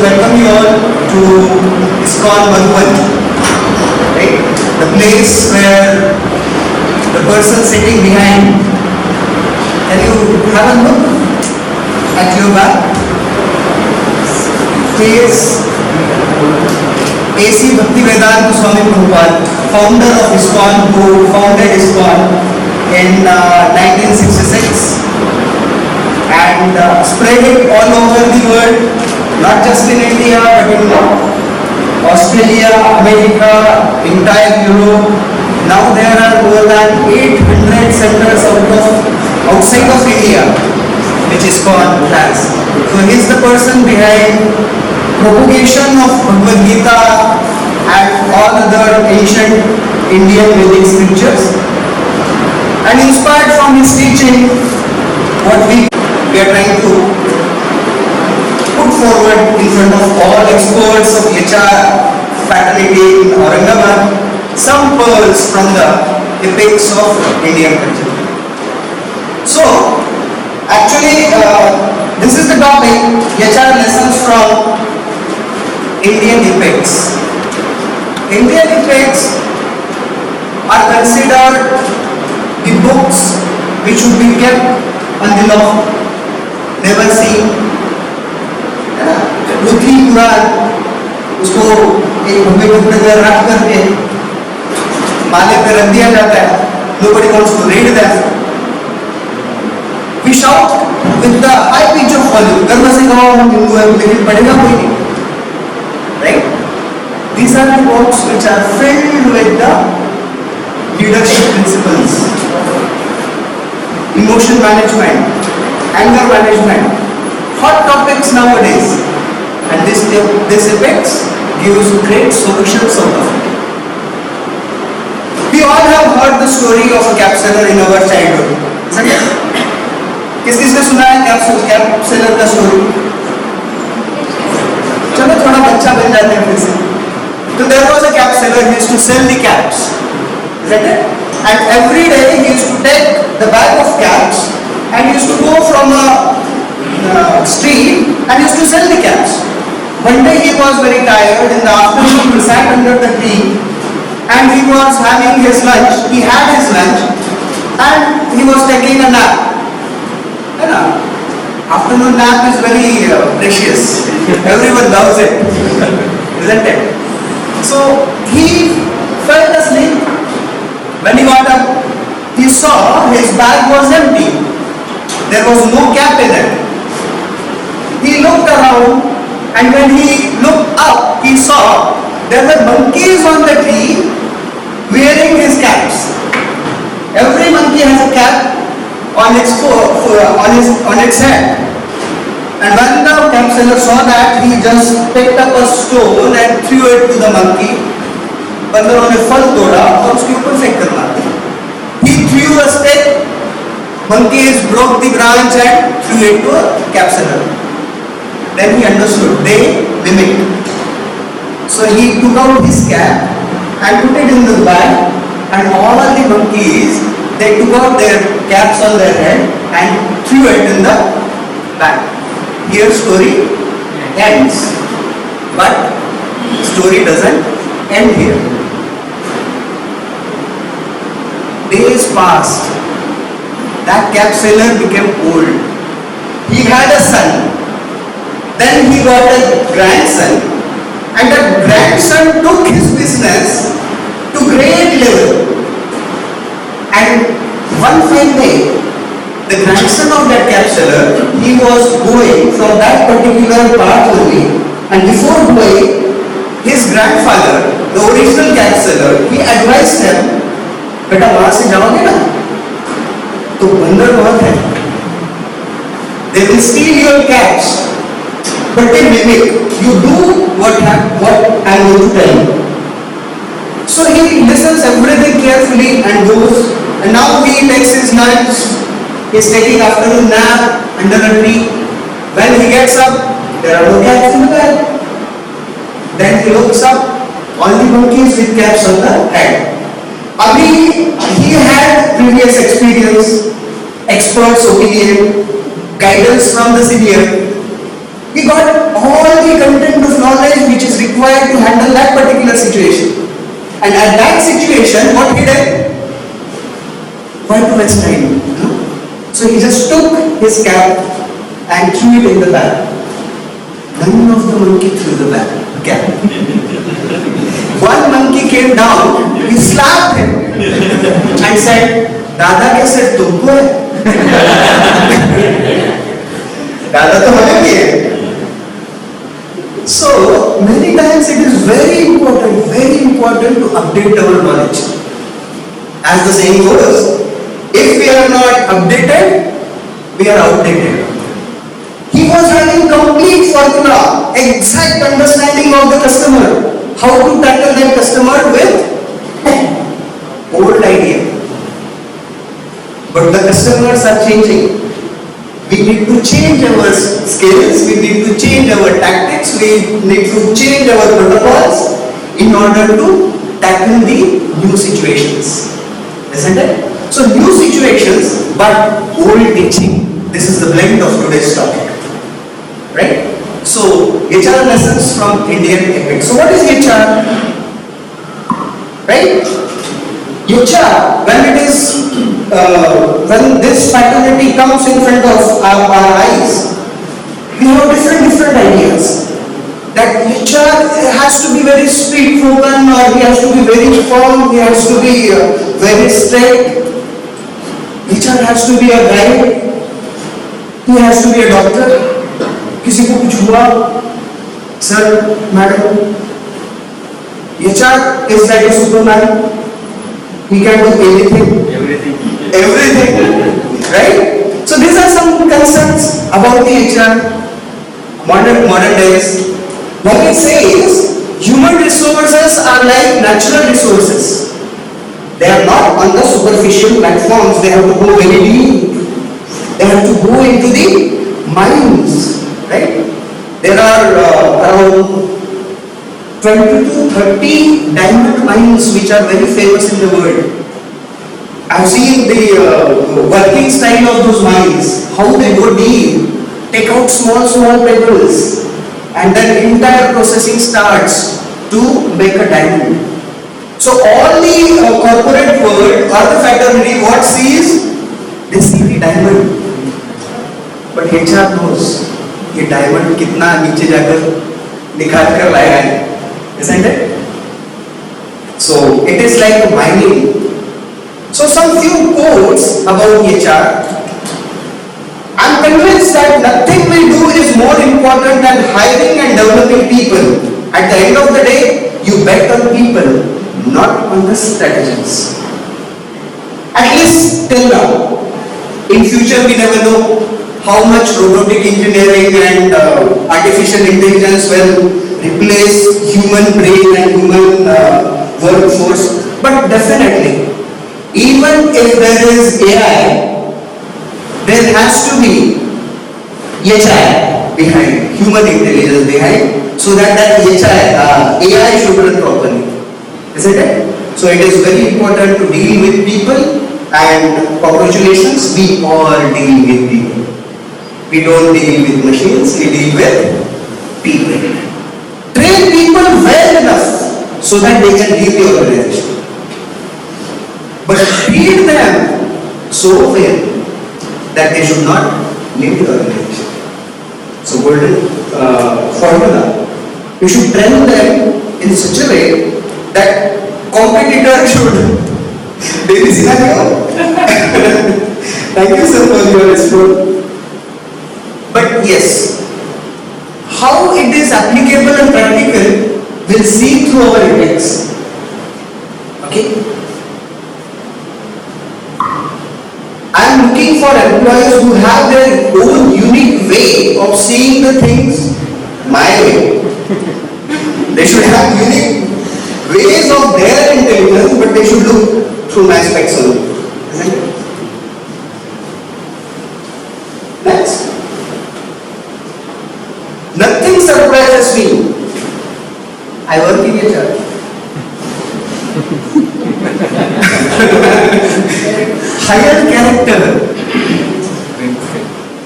welcome you all to ISKCON Madhuban, right? The place where the person sitting behind, can you have a look at your back? He is A.C. Bhaktivedanta Swami Prabhupada, founder of ISKCON, who founded ISKCON in 1966 and spread it all over the world, not just in India but in Australia, America, entire Europe. Now there are more than 800 centers outside of India which ISKCON has. So he is the person behind propagation of Bhagavad Gita and all other ancient Indian Vedic scriptures, and inspired from his teaching, what we are trying to put forward in front of all experts of HR fraternity in Aurangabad, some pearls from the epics of Indian culture. So, actually, this is the topic, HR lessons from Indian epics. Indian epics are considered the books which should be kept on the loft, never seen. पृथ्वी पुराण उसको एक भव्य टुकड़े में रख करके माले पे रख दिया जाता है. Nobody wants to read that. We shout with the high pitch of volume. गर्व से कहो हम हिंदू हैं लेकिन पढ़ेगा कोई नहीं. Right? These are the books which are filled with the leadership principles, emotion management, anger management, hot topics nowadays, and this epics gives great solutions out of it. We all have heard the story of a cap seller in our childhood, isn't it? किस-किसने सुना है cap seller का story? चलो थोड़ा बच्चा बन जाते हैं फिर से. So there was a cap seller who used to sell the caps, isn't it? And every day he used to take the bag of caps and he used to go from a street and used to sell the caps. One day he was very tired. In the afternoon he sat under the tree and he was having his lunch. He had his lunch and he was taking a nap. Afternoon nap is very precious. Everyone loves it, isn't it? So he fell asleep. When he got up, he saw his bag was empty. There was no cap in it. He looked around, and when he looked up, he saw there were monkeys on the tree wearing his caps. Every monkey has a cap on its head. And when the cap seller saw that, he just picked up a stone and threw it to the monkey. बंदरों ने फल तोड़ा और उसके ऊपर फेंक कर मार दिया. He threw a stick. Monkeys broke the branch and threw it to a cap seller. Then he understood. They mimicked. So he took out his cap and put it in the bag, and all the monkeys, they took out their caps on their head and threw it in the bag. Here story ends, but story doesn't end here. Days passed. That cap seller became old. He had a son. Then he got a grandson. And that grandson took his business to great level. And one fine day, the grandson of that cap seller, he was going from that particular path only. And before going, his grandfather, the original cap seller, he advised him, बेटा वहां से जाओगे ना तो बंदर बहुत है. They will steal your caps, but they mimic. You do what I am going to tell you. So he listens everything carefully and goes. And now he takes his lunch. He is taking afternoon nap under a tree. When he gets up, there are no caps in the bag. Then he looks up, all the monkeys with caps on the head. Abhi, he had previous experience, expert's opinion, guidance from the senior. He got all the content of knowledge which is required to handle that particular situation. And at that situation, what he did? Why to waste time? So he just took his cap and threw it in the bag. None of the monkey threw the cap. One monkey came down, he slapped him and said, दादा के सिर तुमको है दादा तो हमें भी है. So many times it is very important to update our knowledge. As the saying goes, if we are not updated, we are outdated. He was having complete formula, exact understanding of the customer, how to tackle that customer with old idea. But the customers are changing. We need to change our skills, we need to change our tactics, we need to change our protocols in order to tackle the new situations. Isn't it? So new situations, but old teaching. This is the blend of today's topic. Right? So HR lessons from Indian epic. So what is HR? Right? HR, when this faculty comes in front of our eyes, we have different ideas. That HR has to be very street spoken, or he has to be very firm, he has to be very straight. HR has to be a guide, he has to be a doctor. किसी को कुछ हुआ, sir, madam, HR is like a Superman. He can do everything, right? So these are some concerns about the HR, modern days. What it says, human resources are like natural resources. They are not on the superficial platforms. They have to go very deep. They have to go into the mines, right? There are around 20 to 30 diamond mines which are very famous in the world. I've seen the working style of those mines, how they go deep, take out small pebbles, and then entire processing starts to make a diamond. So all the corporate world or the fraternity, what sees? They see the diamond. But HR knows ये diamond कितना नीचे जाकर निकाल कर लाया है. Isn't it? So it is like mining. So some few quotes about HR. I'm convinced that nothing we do is more important than hiring and developing people. At the end of the day, you bet on people, not on the strategies. At least till now. In future, we never know how much robotic engineering and artificial intelligence will replace human brain and human workforce. But definitely, even if there is AI, there has to be HI behind, human intelligence behind, so that AI should run properly. Isn't it? So it is very important to deal with people, and congratulations, we all deal with people. We don't deal with machines, we deal with people. Train people well enough so that they can leave the organization. But treat them so well that they should not leave the organization. So golden formula. You should train them in such a way that competitor should. Baby scenario. Thank you sir for your response. But yes, how it is applicable and practical will see through our index. Okay? I am looking for employees who have their own unique way of seeing the things my way. They should have unique ways of their intelligence, but they should look through my specs only. Isn't it? Next. Nothing surprises me. I work in HR. Higher character,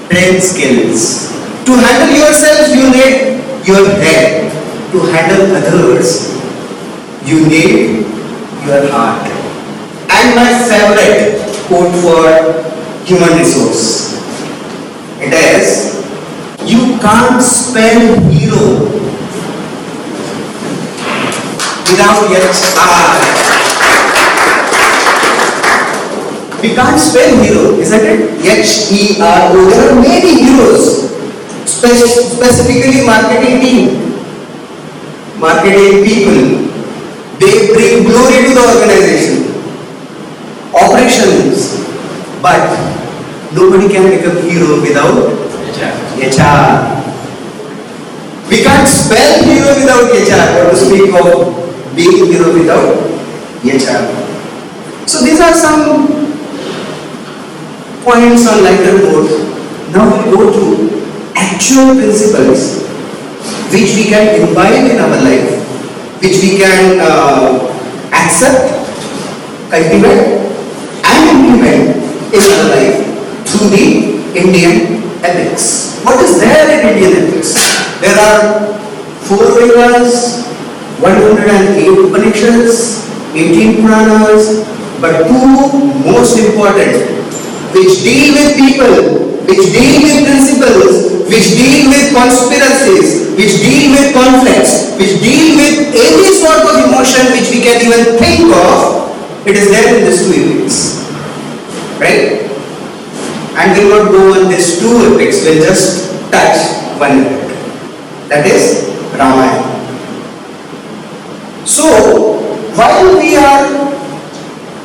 train skills. To handle yourself, you need your head to handle others, you need your heart. And my favorite quote for human resource, it is, you can't spell hero without HR. We can't spell hero, isn't it? H-E-R-O. There are many heroes, specifically marketing team, marketing people. They bring glory to the organization, operations, but nobody can become hero without HR. We can't spell hero without HR, or to speak of being hero without HR. So these are some points on lighter note. Now we go to actual principles which we can imbibe in our life, which we can accept, cultivate and implement in our life through the Indian ethics. What is there in Indian ethics? There are 4 Vedas, 108 Upanishads, 18 Puranas, but 2 most important, which deal with people, which deal with principles, which deal with conspiracies, which deal with conflicts, which deal with any sort of emotion which we can even think of. It is there in these 2 epics, right? And we will not go on these 2 epics, we'll just touch one epic, that is Ramayana. So, while we are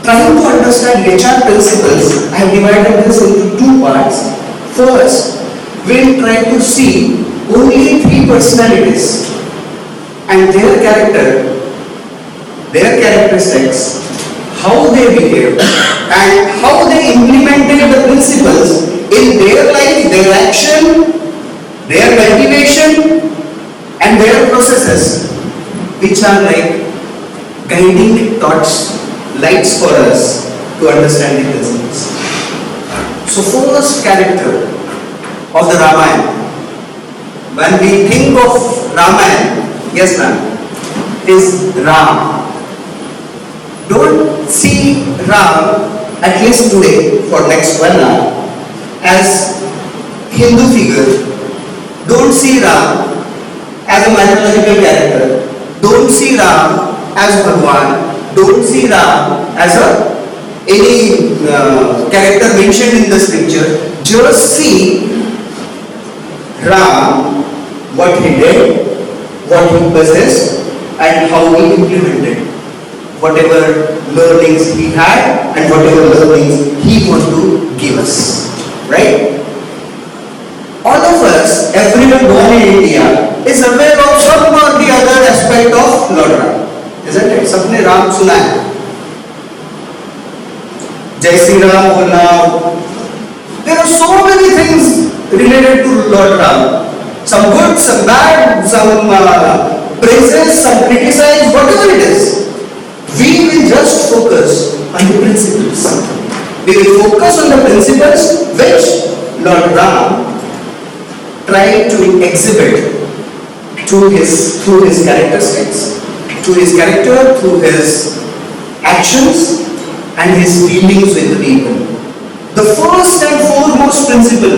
trying to understand HR principles, I have divided this into 2 parts. First, we'll try to see only 3 personalities and their character, their characteristics, how they behave and how they implemented the principles in their life, their action, their cultivation and their processes, which are like guiding thoughts, lights for us to understand the principles. So first character of the Ramayana, when we think of Ramayana, yes ma'am, is Ram. Don't see Ram, at least today for next 1 hour, as Hindu figure. Don't see Ram as a mythological character. Don't see Ram as Bhagwan. Don't see Ram as any character mentioned in the scripture. Just see Ram, what he did, what he possessed, and how he implemented whatever learnings he had and whatever learnings he wants to give us. Right? All of us, everyone born in India, is aware of some or the other aspect of Lord Ram. Isn't it? सबने राम सुना है. जय श्री राम बोलना. There are so many things related to Lord Ram. Some good, some bad, some praises, some criticize, whatever it is. We will just focus on the principles. We will focus on the principles which Lord Ram tried to exhibit through his characteristics, through his character, through his actions and his dealings with the people. The first and foremost principle,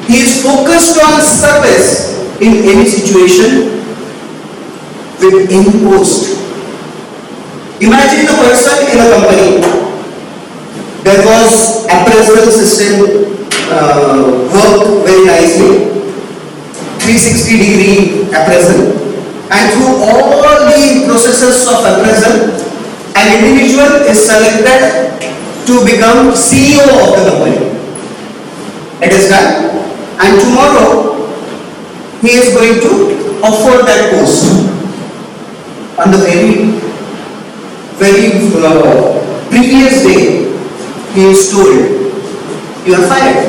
he is focused on service in any situation with any post. Imagine a person in a company. There was appraisal system worked very nicely, 360-degree appraisal, and through all the processes of appraisal, an individual is selected to become CEO of the company. It is done, and tomorrow he is going to offer that post. On the very previous day, he is told, you are fired.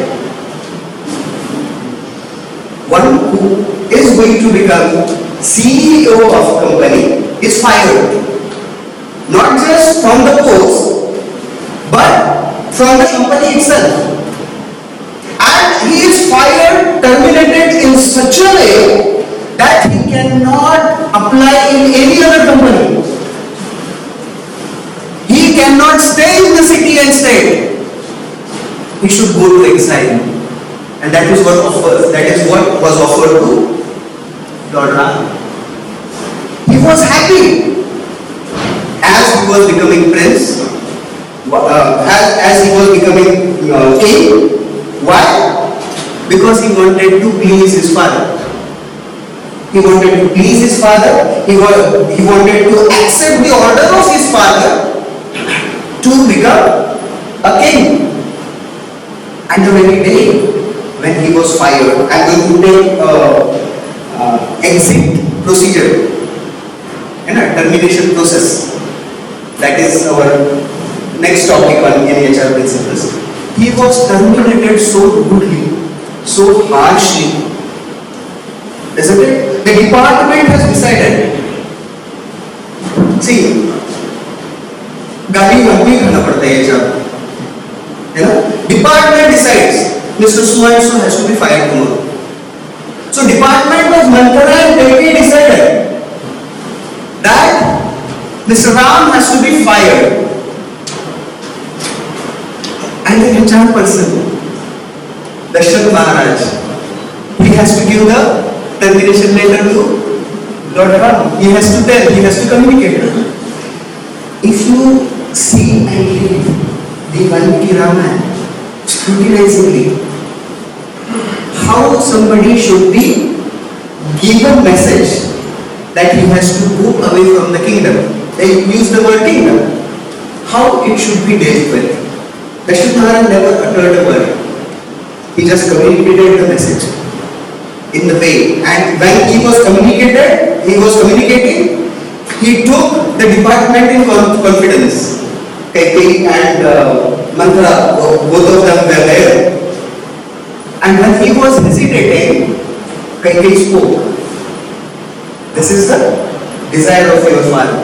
One who is going to become CEO of a company is fired. Not just from the post, but from the company itself. And he is fired, terminated in such a way that he cannot apply in any other company. He cannot stay in the city and stay. He should go to exile. And that is what was offered to Lord Ram. He was happy as he was becoming prince, as he was becoming king. Why? Because he wanted to please his father. He wanted to please his father. He wanted to accept the order of his father to become a king. And the very day when he was fired, I'm going to take exit procedure and a termination process. That is our next topic on NHR principles. He was terminated so rudely, so harshly, isn't it? The department has decided. See, गाली गंभीर करना पड़ता है ये जब, है ना? Department decides Mr. So-and-so has to be fired tomorrow. So department of Manthara and Delhi decided that Mr. Ram has to be fired. And the HR person, Dashrath Maharaj, he has to give the termination letter to Lord Ram. He has to tell, he has to communicate. If you see and read the Valmiki Ramayana scrutinizingly, how somebody should be given message that he has to go away from the kingdom. They use the word kingdom. How it should be dealt with. Dashrath Maharaj never uttered a word. He just communicated the message in the way. And when he was communicating, he took the department in confidence. Kaikeyi and Manthara, both of them were there. And when he was hesitating, Kaikeyi spoke. This is the desire of your father.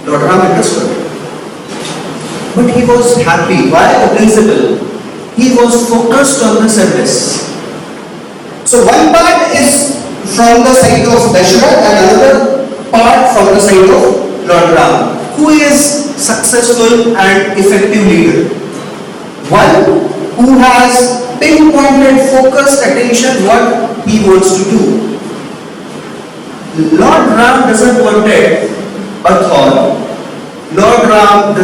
Lord Ram understood. But he was happy. Why? The principle. He was focused on the service. So one part is from the side of Dashrath and another part from the side of Lord Ram. Who is successful and effective leader? One who has pinpointed, focused attention what he wants to do. Lord Ram doesn't want a throne. Lord Ram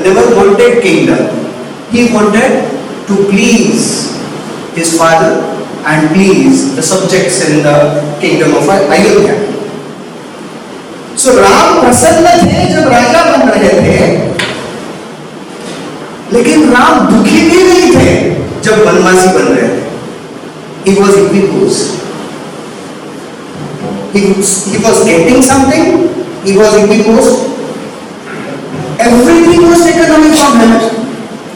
never wanted kingdom. He wanted to please his father and please the subjects in the kingdom of Ayodhya. So Ram प्रसन्न थे जब राजा बन रहे थे, लेकिन राम दुखी भी नहीं थे जब वनवासी बन रहे थे. He was imposed. He was getting something. He was imposed. Everything was taken away from him.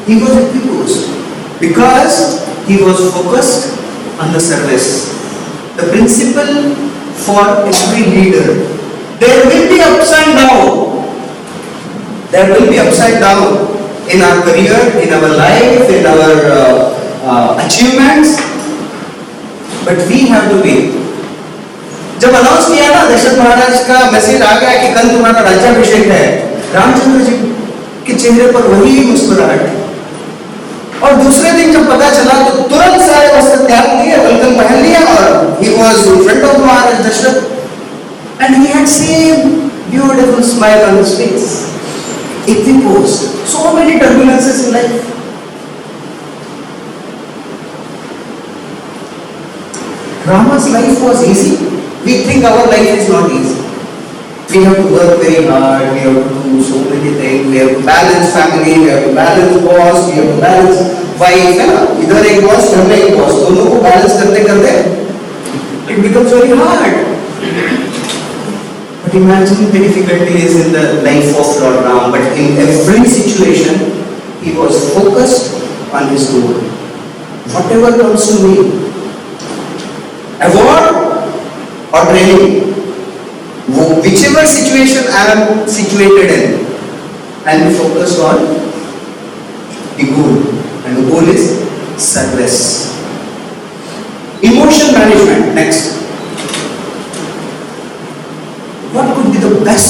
He was imposed because he was focused on the service. The principle for every leader. There will be ups and downs. There will be ups and downs in our career, in our life, in our achievements. But we have to be. जब announce किया ना दशरथ महाराज का message आ गया कि कल तुम्हारा राज्याभिषेक है, रामचंद्र जी के चेहरे पर वही मुस्कुराहट. और दूसरे दिन जब पता चला तो तुरंत सारे वस्त्र त्याग दिए, वल्कम पहन लिया और he was in front of Maharaj Dashrath. And he had same beautiful smile on his face. Imposed. So many turbulences in life. Rama's life was easy. We think our life is not easy. We have to work very hard. We have to do so many things. We have to balance family. We have to balance boss. We have to balance wife. इधर एक boss, घर में एक boss. दोनों को balance करते करते it becomes very hard. But imagine the difficulties in the life of Lord Ram. But in every situation, he was focused on his goal. Whatever comes to me, award or training, whichever situation I am situated in, I will focus on the goal. And the goal is service. Emotion management, next.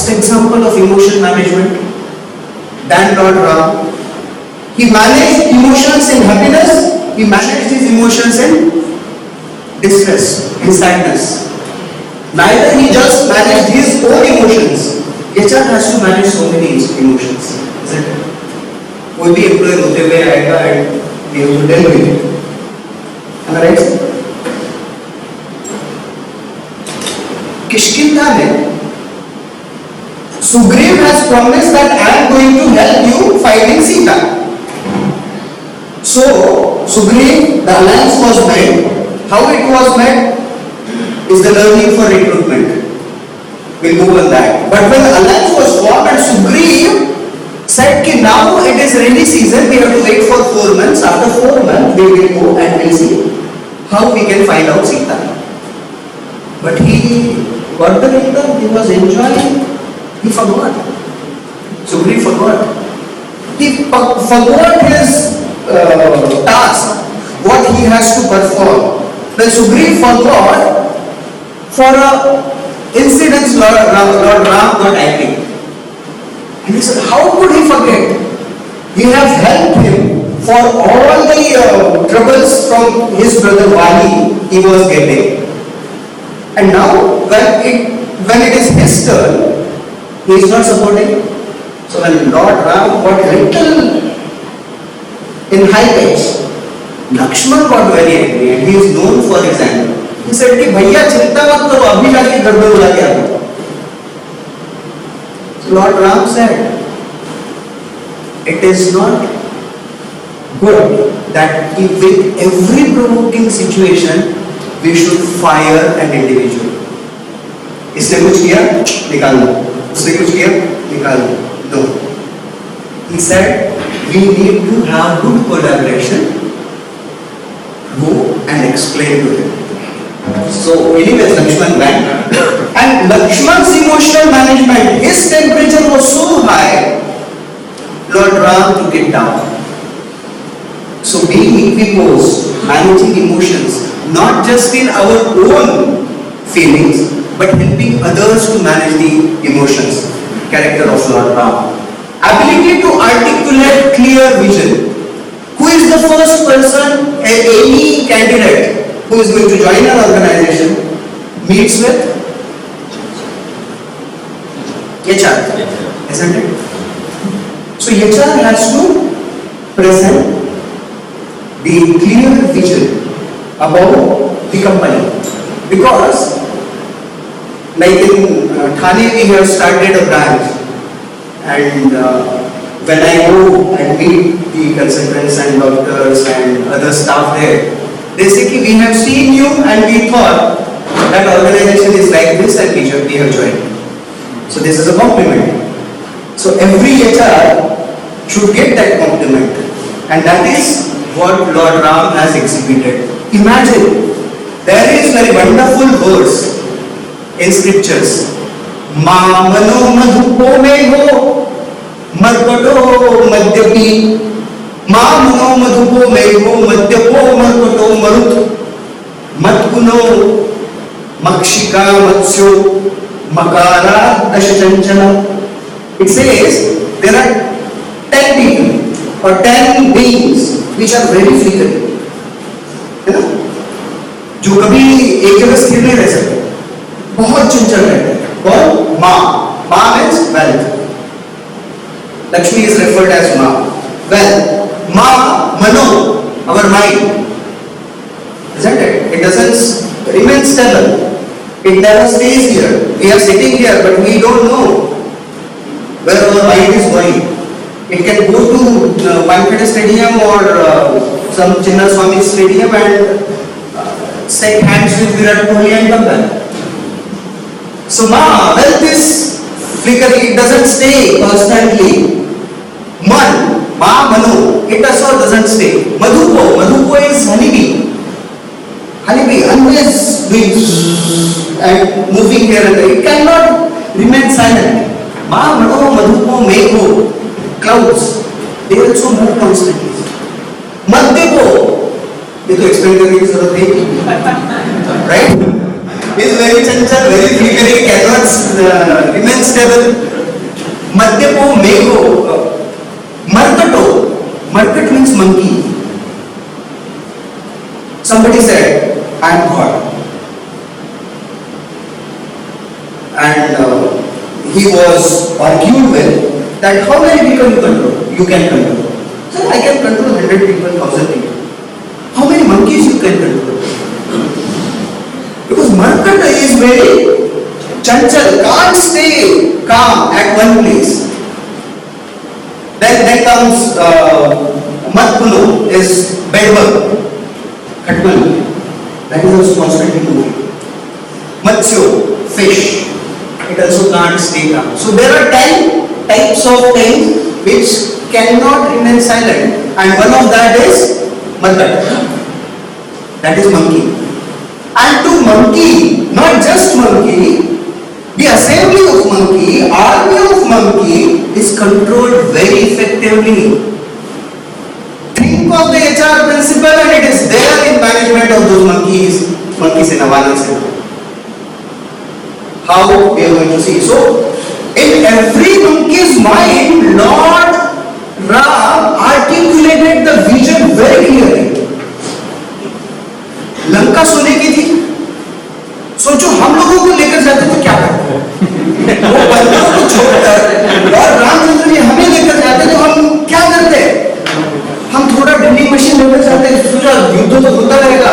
best example of emotion management than Lord Ram. He managed emotions in happiness, he managed his emotions in distress, in sadness. Neither he just managed his own emotions. HR has to manage so many emotions, isn't it? कोई भी employer होते हुए आएगा and we have to deal with it. Am I right? Kishkindha में Sugriv has promised that I am going to help you finding Sita. So Sugriv, the alliance was made. How it was made is the learning for recruitment. We'll move on that. But when the alliance was formed and Sugriv said that now it is rainy season, we have to wait for 4 months. After 4 months, we will go and we'll see how we can find out Sita. But he got the kingdom, he was enjoying, he forgot. Sugriv forgot. He forgot his task, what he has to perform. When Sugriv forgot, for incidents Lord Ram got angry. And he said, how could he forget? We have helped him for all the troubles from his brother Vali he was getting. And now when it is his turn, he is not supporting. So when Lord Ram got little in high pitch, Lakshman got very angry and he is known for his anger. He said कि भैया चिंता मत करो अभी जाके घर में बुला के आओ. So Lord Ram said, it is not good that with every provoking situation we should fire an individual. इसने कुछ किया निकाल दो, उसने कुछ किया निकाल दो. He said we need to have good collaboration. Go and explain to him. So anyways, Lakshman went, and Lakshman's emotional management, his temperature was so high, Lord Ram took it down. So being equiposed, managing emotions, not just in our own feelings, but helping others to manage the emotions. Character of Lord Ram. Ability to articulate clear vision. Who is the first person any candidate who is going to join an organization meets with? HR, isn't it? So HR has to present the clear vision about the company, because like in Thane we have started a branch, and when I go and meet the consultants and doctors and other staff there, they say we have seen you and we thought that organization is like this and we have joined. So this is a compliment. So every HR should get that compliment, and that is what Lord Ram has exhibited. Imagine, there is very wonderful verse in scriptures. Ma mano madhupo megho मरकटो मद्यपी मां मनो मधुपो मेघो मद्यपो मरकटो मरुत मत्कुनो मक्षिका मत्स्यो मकारा दशचंचला. It says there are 10 people or 10 beings which are very flickering, है ना, जो कभी एक जगह स्थिर नहीं रह सकते, बहुत चंचल रहते हैं. कौन? मां means wealth. Lakshmi is referred as Ma. Well, Ma, Mano, our mind, isn't it? It doesn't remain stable. It never stays here. We are sitting here, but we don't know where our mind is going. It can go to Wankhede Stadium or some Chinna Swami Stadium and shake hands with Virat Kohli and come back. So Ma, wealth is flickering. It doesn't stay constantly. Man, Ma, Manu, it also doesn't stay. Madhupo is honeybee. Honeybee always doing and moving here and there. It cannot remain silent. Ma, Manu, Madhupo, Megho, clouds, they also move constantly. Madhyapo, ये तो explain करने की जरूरत नहीं, right? Is very chanchal, very flickering, cannot remain stable. Madhyapo mego, markato. Markat means monkey. Somebody said, I am God. And he was argued with that how many people you control? You can control. So I can control 100 people, 1000 people. How many monkeys you can control? Because Markata is very chanchal, can't stay calm at one place. Then comes Matpulu is bedbug, Khatmal. That is also constantly moving. Matsyo, fish. It also can't stay calm. So there are 10 types of things which cannot remain silent, and one of that is Markat. That is monkey. And to monkey, not just monkey, the assembly of monkey, army of monkey is controlled very effectively. Think of the HR principle and it is there in management of those monkeys in Avanasa. How we are going to see. So, in every monkey's mind, Lord Ram articulated the vision very clearly. Lanka सोने की थी. सोचो हम लोगों को लेकर जाते तो क्या करते? वो बंदरों को छोड़कर और रामचंद्र जी हमें लेकर जाते तो हम क्या करते? हम थोड़ा ड्रिलिंग मशीन लेकर जाते, सोचा युद्ध तो होता रहेगा.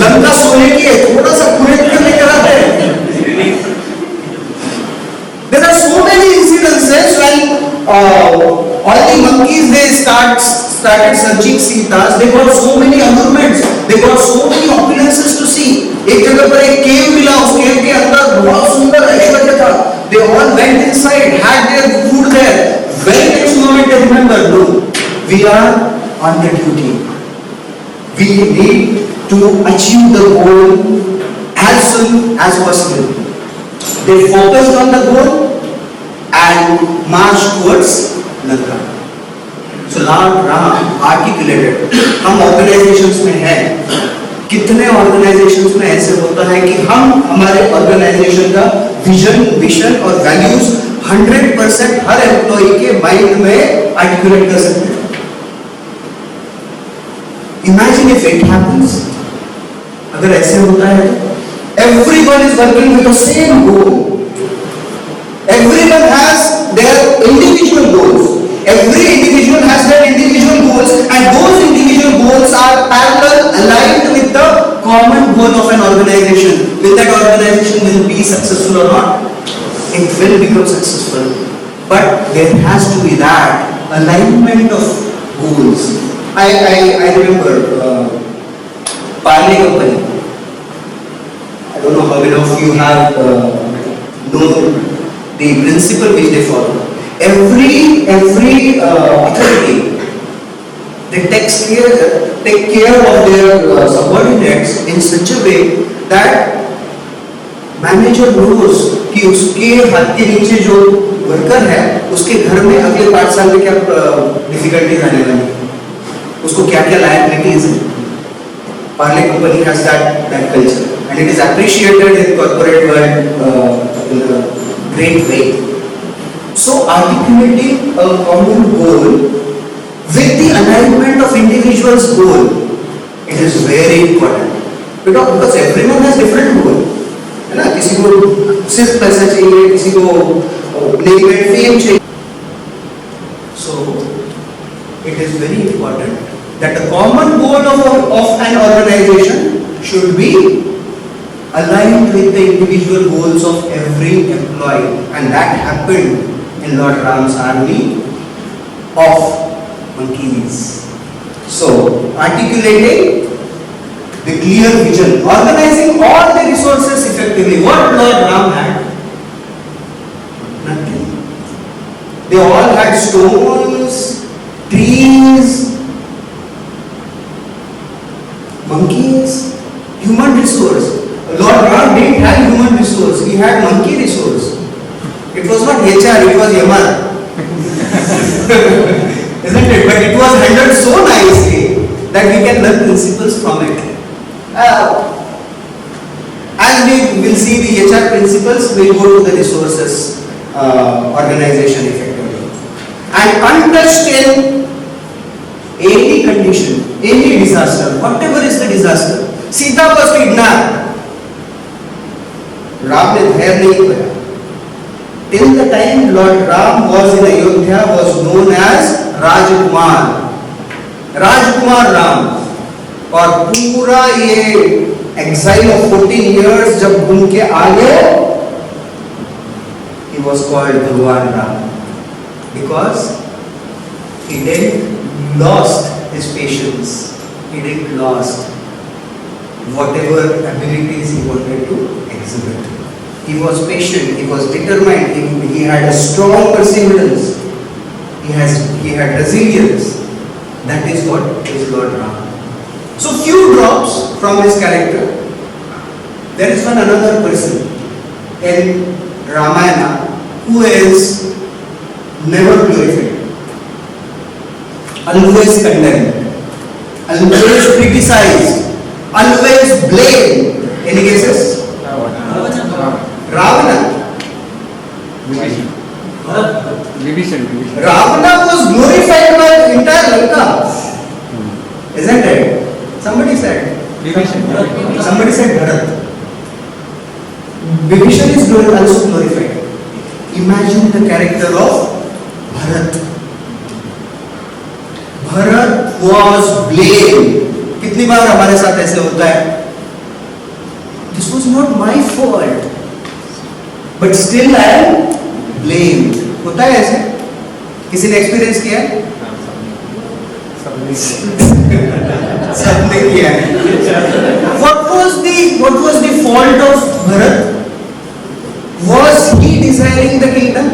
लंका सोने की है, थोड़ा सा खुरेद कर लेकर आते. There are so many incidences when all the monkeys they started searching Sitas. They got so many allurements. They got so many opulences to see. एक जगह पर एक cave मिला, उस cave के अंदर बहुत सुंदर ऐश्वर्य था. They all went inside, had their food there. Very next moment they remembered, no, we are on the duty. We need to achieve the goal as soon as possible. They focused on the goal and marched towards Lanka. So Lord Ram articulated. हम organizations में हैं, कितने organizations में ऐसे होता है कि हम हमारे organization का vision और values 100% हर employee के mind में articulate कर सकते हैं. Imagine if it happens. अगर ऐसे होता है, everyone is working with the same goal. Everyone has their individual goals. Every individual has their individual goals, and those individual goals are parallel, aligned with the common goal of an organization. Will that organization will be successful or not? It will become successful, but there has to be that alignment of goals. I remember Parley Company. I don't know how many of you have known the principle which they follow. Every authority, they take care of their subordinates in such a way that manager knows कि उसके हाथ के नीचे जो worker है उसके घर में अगले 5 साल में क्या डिफिकल्टीज आने वाली, उसको क्या क्या लायबिलिटीज है. Parley Company has that culture, and it is appreciated in corporate world in a great way. So articulating a common goal with the alignment of individual's goal, it is very important. Because everyone has different goal. है ना, किसी को सिर्फ पैसा चाहिए, किसी को name and fame चाहिए. So it is very important that the common goal of an organization should be aligned with the individual goals of every employee, and that happened in Lord Ram's army of monkeys. So articulating the clear vision, organizing all the resources effectively. What Lord Ram had? Nothing. They all had stones, trees, monkeys, human resource. Lord Ram didn't have human resource, he had monkey resource. It was not HR, it was Yamar. Isn't it? But it was handled so nicely that we can learn principles from it. As as we will see the HR principles, we'll go to the resources organization effectively. And untouched in any condition, any disaster, whatever is the disaster. Sita was kidnapped. Ram ने धैर्य नहीं खोया. Till the time Lord Ram was in Ayodhya, was known as Rajkumar. राजकुमार राम. और पूरा ये exile of 14 years जब घूम के आ गए, he was called Bhagwan Ram because he didn't lost his patience. He didn't lost whatever abilities he wanted to exhibit. He was patient, he was determined, he had a strong perseverance, he had resilience. That is what is Lord Ram. So few drops from his character. There is one another person in Ramayana who is never glorified, always condemned, always criticized, always blamed. Any guesses? Ravana. Ravana was glorified by the entire Lanka. Isn't it? Somebody said. Somebody said Bharat. Vibhishan is also glorified. Imagine the character of Bharat. Bharat was blamed. कितनी बार हमारे साथ ऐसे होता है? This was not my fault. But still I am blamed. होता है ऐसे? किसी ने एक्सपीरियंस किया है? सबने किया है. What was the fault of Bharat? Was he desiring the kingdom?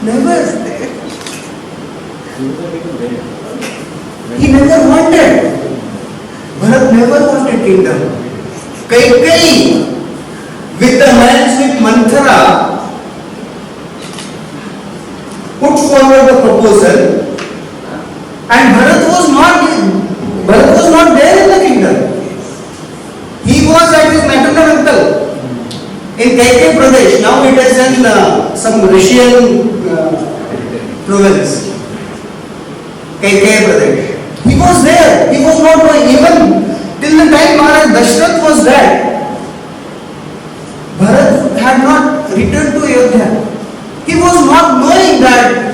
Never. He never wanted. Bharat never wanted kingdom. Kaikeyi, with the hands with Manthara, put forward the proposal, and Bharat was not there in the kingdom. He was at his maternal uncle in Kaikeyi Pradesh. Now it is in some Russian province. Kaikeyi Pradesh. He was there. He was not going even till the time Maharaj Dashrath was dead. Bharat had not returned to Ayodhya. He was not knowing that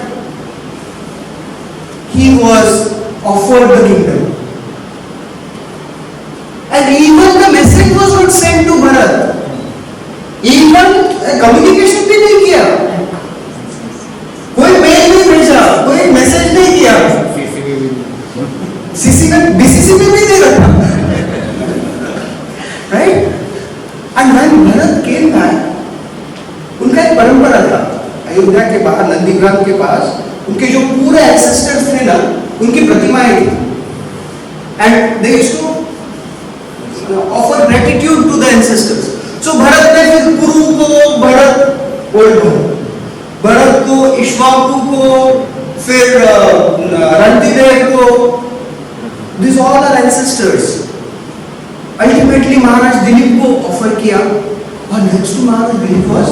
he was offered the kingdom. And even the message was not sent to Bharat. Even communication भी नहीं किया. कोई mail नहीं भेजा, कोई message नहीं किया. BCC में भी नहीं रखा. Right? And when Bharat came back, उनका एक परंपरा था. अयोध्या के बाहर नंदीग्राम के पास उनके जो पूरे एंसेस्टर्स थे ना, उनकी प्रतिमाएं थी. And they used to offer gratitude to the ancestors. So Bharat ने फिर कुरु को भरत ओल्ड भरत को इक्ष्वाकु को फिर रंतिदेव को, these all are ancestors. Ultimately महाराज दिलीप को ऑफर किया और next to Maharaj Dilip was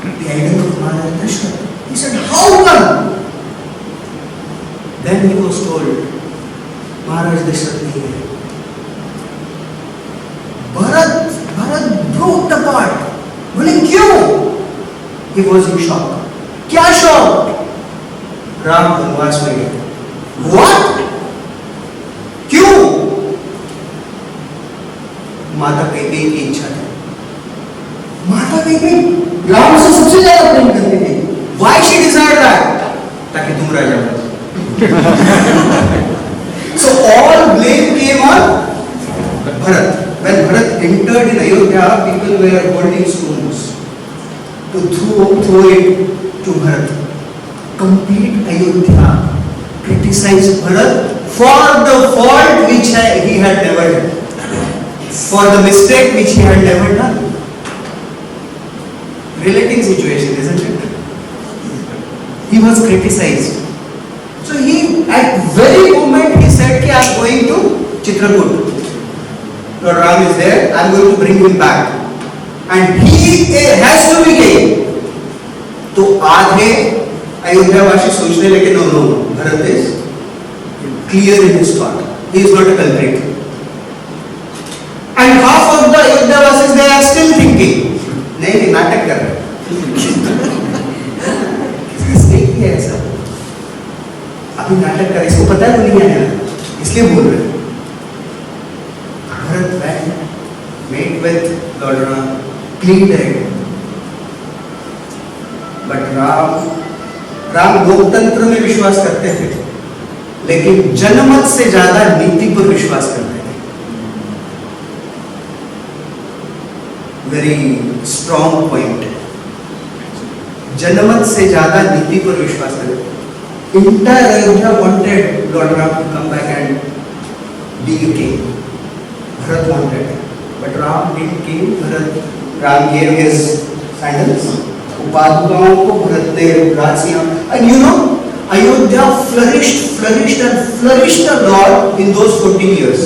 the idol of Maharaj Dashrath. He said, how come? Then he was told, Maharaj Dashrath नहीं है. Bharat broke the part. बोले क्यों? He was in shock. क्या shock? Ram वनवास में गए. What? क्यों? माता कैकेयी की इच्छा थी. माता कैकेयी राम से सबसे ज्यादा प्रेम करती थी. Why she desired that? ताकि तुम राजा बनो. So all blame came on Bharat. When Bharat entered in Ayodhya, people were holding stones to throw it to Bharat. Complete Ayodhya criticized Bharat for the fault which he had never done, for the mistake which he had never done. Relating situation, isn't it? He was criticized. So he, at very moment, he said, "I am going to Chitrakoot." Lord Ram is there, I am going to bring him back. And he has to be king. तो आधे अयोध्यावासी सोचने लगे no no Bharat is clear in his thought, he is not a culprit. And half of the अयोध्यावासीज they are still thinking नहीं नाटक कर रहे हैं ऐसा, अभी नाटक कर, इसको पता है नहीं है इसलिए बोल रहे. Bharat went met with Lord Ram, pleaded, but Ram लोकतंत्र में विश्वास करते थे, लेकिन जनमत से ज्यादा नीति पर विश्वास करते थे. Very strong point. जनमत से ज्यादा नीति पर विश्वास करते थे. Entire Ayodhya wanted Lord Ram to come back and be a king. Bharat wanted, but Ram didn't came. Ram gave his sandals. पादुकाओं को भरत ने राज किया. And you know, Ayodhya flourished a lot in those 14 years.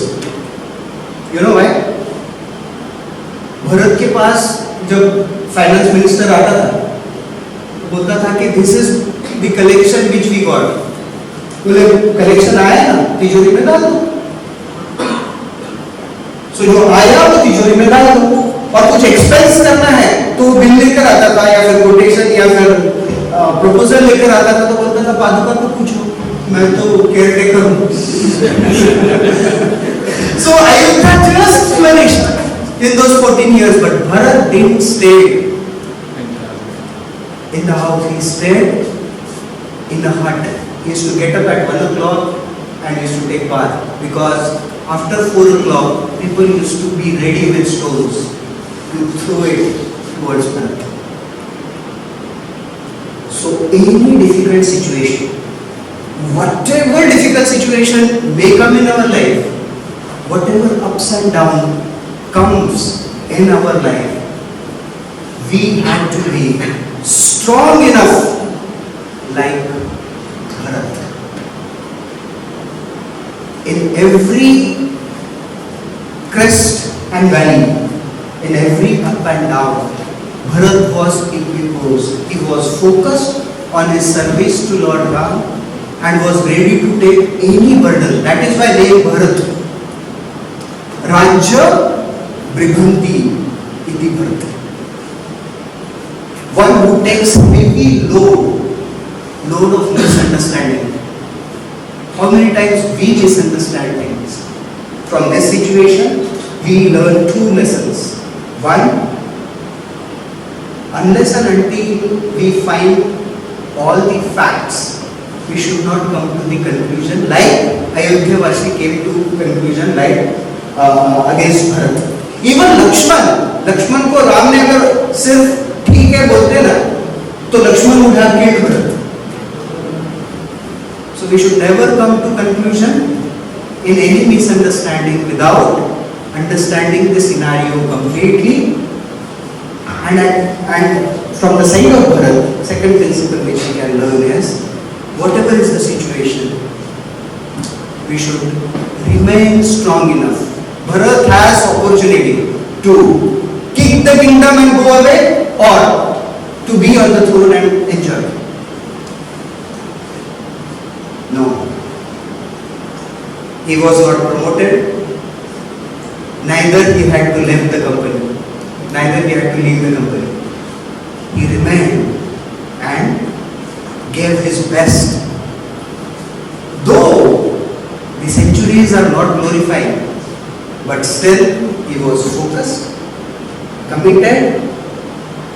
You know why? Bharat के पास जब finance minister आता था, बोलता था कि this is the collection which we got. बोले कलेक्शन आया ना तिजोरी में डाल दो. So जो आया वो तिजोरी में डाल दो. और कुछ एक्सपेंस करना है तो बिल लेकर आता था या फिर कोटेशन या फिर प्रपोजल लेकर आता था, तो बोलता था पादुका को पूछो, मैं तो केयर टेकर हूं. So Ayodhya just flourished in those 14 years, but Bharat didn't stay in the house. He stayed in the hut. He used to get up at 1 o'clock and he used to take bath, because after 4 o'clock people used to be ready with stones to throw it towards Bharat. So any difficult situation, whatever difficult situation may come in our life, whatever ups and down comes in our life, we have to be strong enough like Bharat. In every crest and valley, in every up and down, Bharat was equiposed. He was focused on his service to Lord Ram and was ready to take any burden. That is why named Bharat. Rajya Bribhanti iti Bharat. One who takes heavy load of misunderstanding. How many times we misunderstand things? From this situation, we learn 2 lessons. One, unless and until we find all the facts, we should not come to the conclusion like Ayodhyavasi came to conclusion like against Bharat. Even Lakshman को राम ने अगर सिर्फ ठीक है बोलते ना, तो लक्ष्मण उठा के Bharat. So we should never come to conclusion in any misunderstanding without understanding the scenario completely. And from the side of Bharat, second principle which we can learn is, whatever is the situation, we should remain strong enough. Bharat has opportunity to kick the kingdom and go away, or to be on the throne and enjoy. No. He was not promoted. Neither he had to leave the company. Neither he had to leave the company. He remained and gave his best. Though the centuries are not glorified, but still he was focused, committed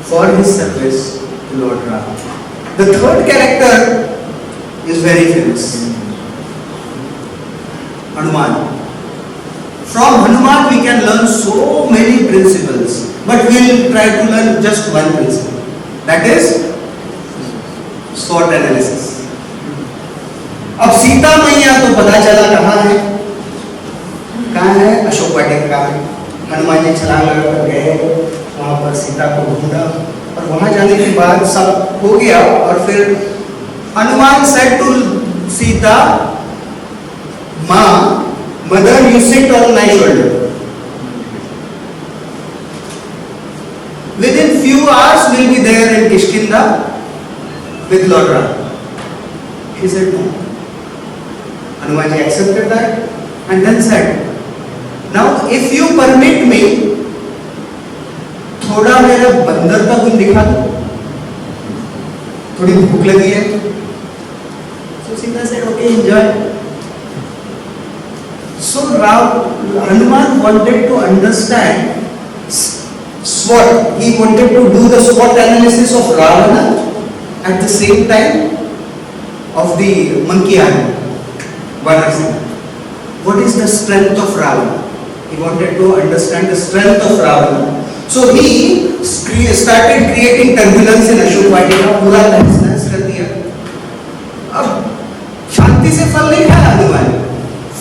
for his service to Lord Ram. The third character is very famous. Hanuman. From Hanuman we can learn so many principles, but we will try to learn just one principle. That is SWOT analysis. अब सीता मैया तो पता चला कहाँ है, अशोक वाटिका में. हनुमान जी छलांग लगाकर गए, वहाँ पर सीता को ढूंढा, और वहाँ जाने के बाद सब हो गया, और फिर हनुमान said to Sita, माँ, mother, you sit on my shoulder. within few hours will be there in Kishkinda with Lord Ram. He said no. Hanumanji accepted that and then said, now if you permit me, थोड़ा मेरा बंदर का गुण दिखा दो, थोड़ी भूख लगी है. So Sita said, okay, enjoy. So Hanuman wanted to understand SWOT. He wanted to do the SWOT analysis of Ravana at the same time of the monkey army. What is the strength of Ravana? He wanted to understand the strength of Ravana. So he started creating turbulence in Ashok Vatika. पूरा तहस कर दिया. अब शांति से फल नहीं खाया हनुमान.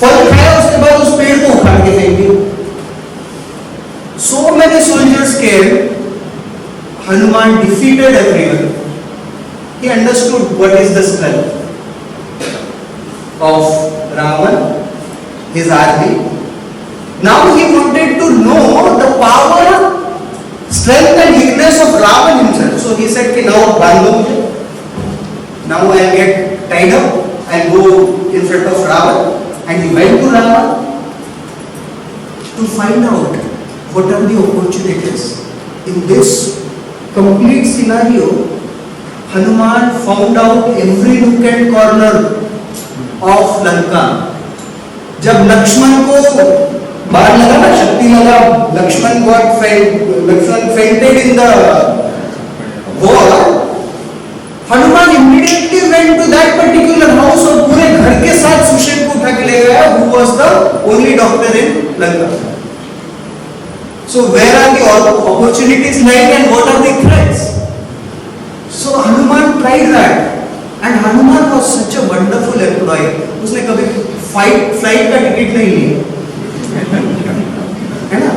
फल खाया उसके बाद उस पेड़ को उखाड़ के फेंक दिया. So many soldiers came. Hanuman defeated everyone. He understood what is the strength of Ravan, his army. Now he wanted to know the power, strength and weakness of Ravan himself. So he said, "Okay, now bandho. Now I will get tied up. I will go in front of Ravan." And he went to Ravan to find out what are the opportunities. In this complete scenario, Hanuman found out every nook and corner of Lanka. जब लक्ष्मण को बाण लगा ना, शक्ति लगा, Lakshman fainted in the war. Hanuman immediately went to that particular house और पूरे घर के साथ सुषेण को उठा के ले गया, who was the only doctor in Lanka. So where are the opportunities lying and what are the threats? So Hanuman tried that, and Hanuman was such a wonderful employee. उसने कभी फ्लाइट का टिकट नहीं लिया, है ना?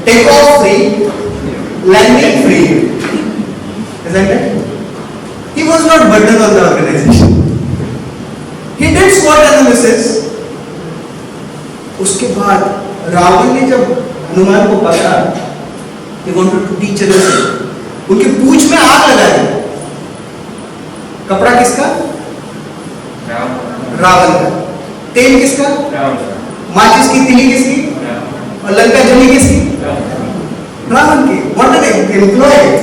Take off free, landing free, isn't it? He was not burdened on the organization. He did SWOT analysis. उसके बाद रावण ने जब हनुमान को पता, he wanted to teach a lesson. उनके पूंछ में आग लगा दी. कपड़ा किसका? रावण का. तेल किसका? माचिस की तिली किसकी? और लंका जली किसकी? रावण की. What an employee!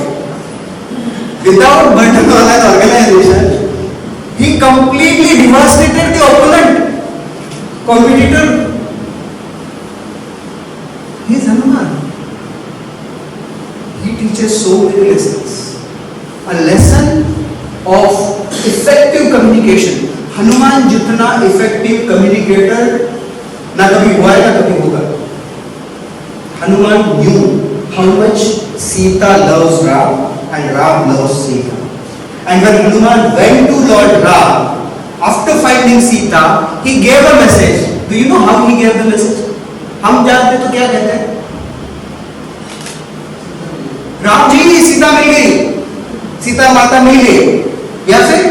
Without burden on an organization, he completely devastated the opponent, competitor. He is Hanuman. He teaches so many lessons. A lesson of effective communication. Hanuman जितना effective communicator ना कभी हुआ है ना कभी होगा. Hanuman knew how much Sita loves Ram and Ram loves Sita. And when Hanuman went to Lord Ram after finding Sita, he gave a message. Do you know how he gave the message? हम जानते तो क्या कहते हैं? राम जी सीता मिल गई, सीता माता मिल गई, या फिर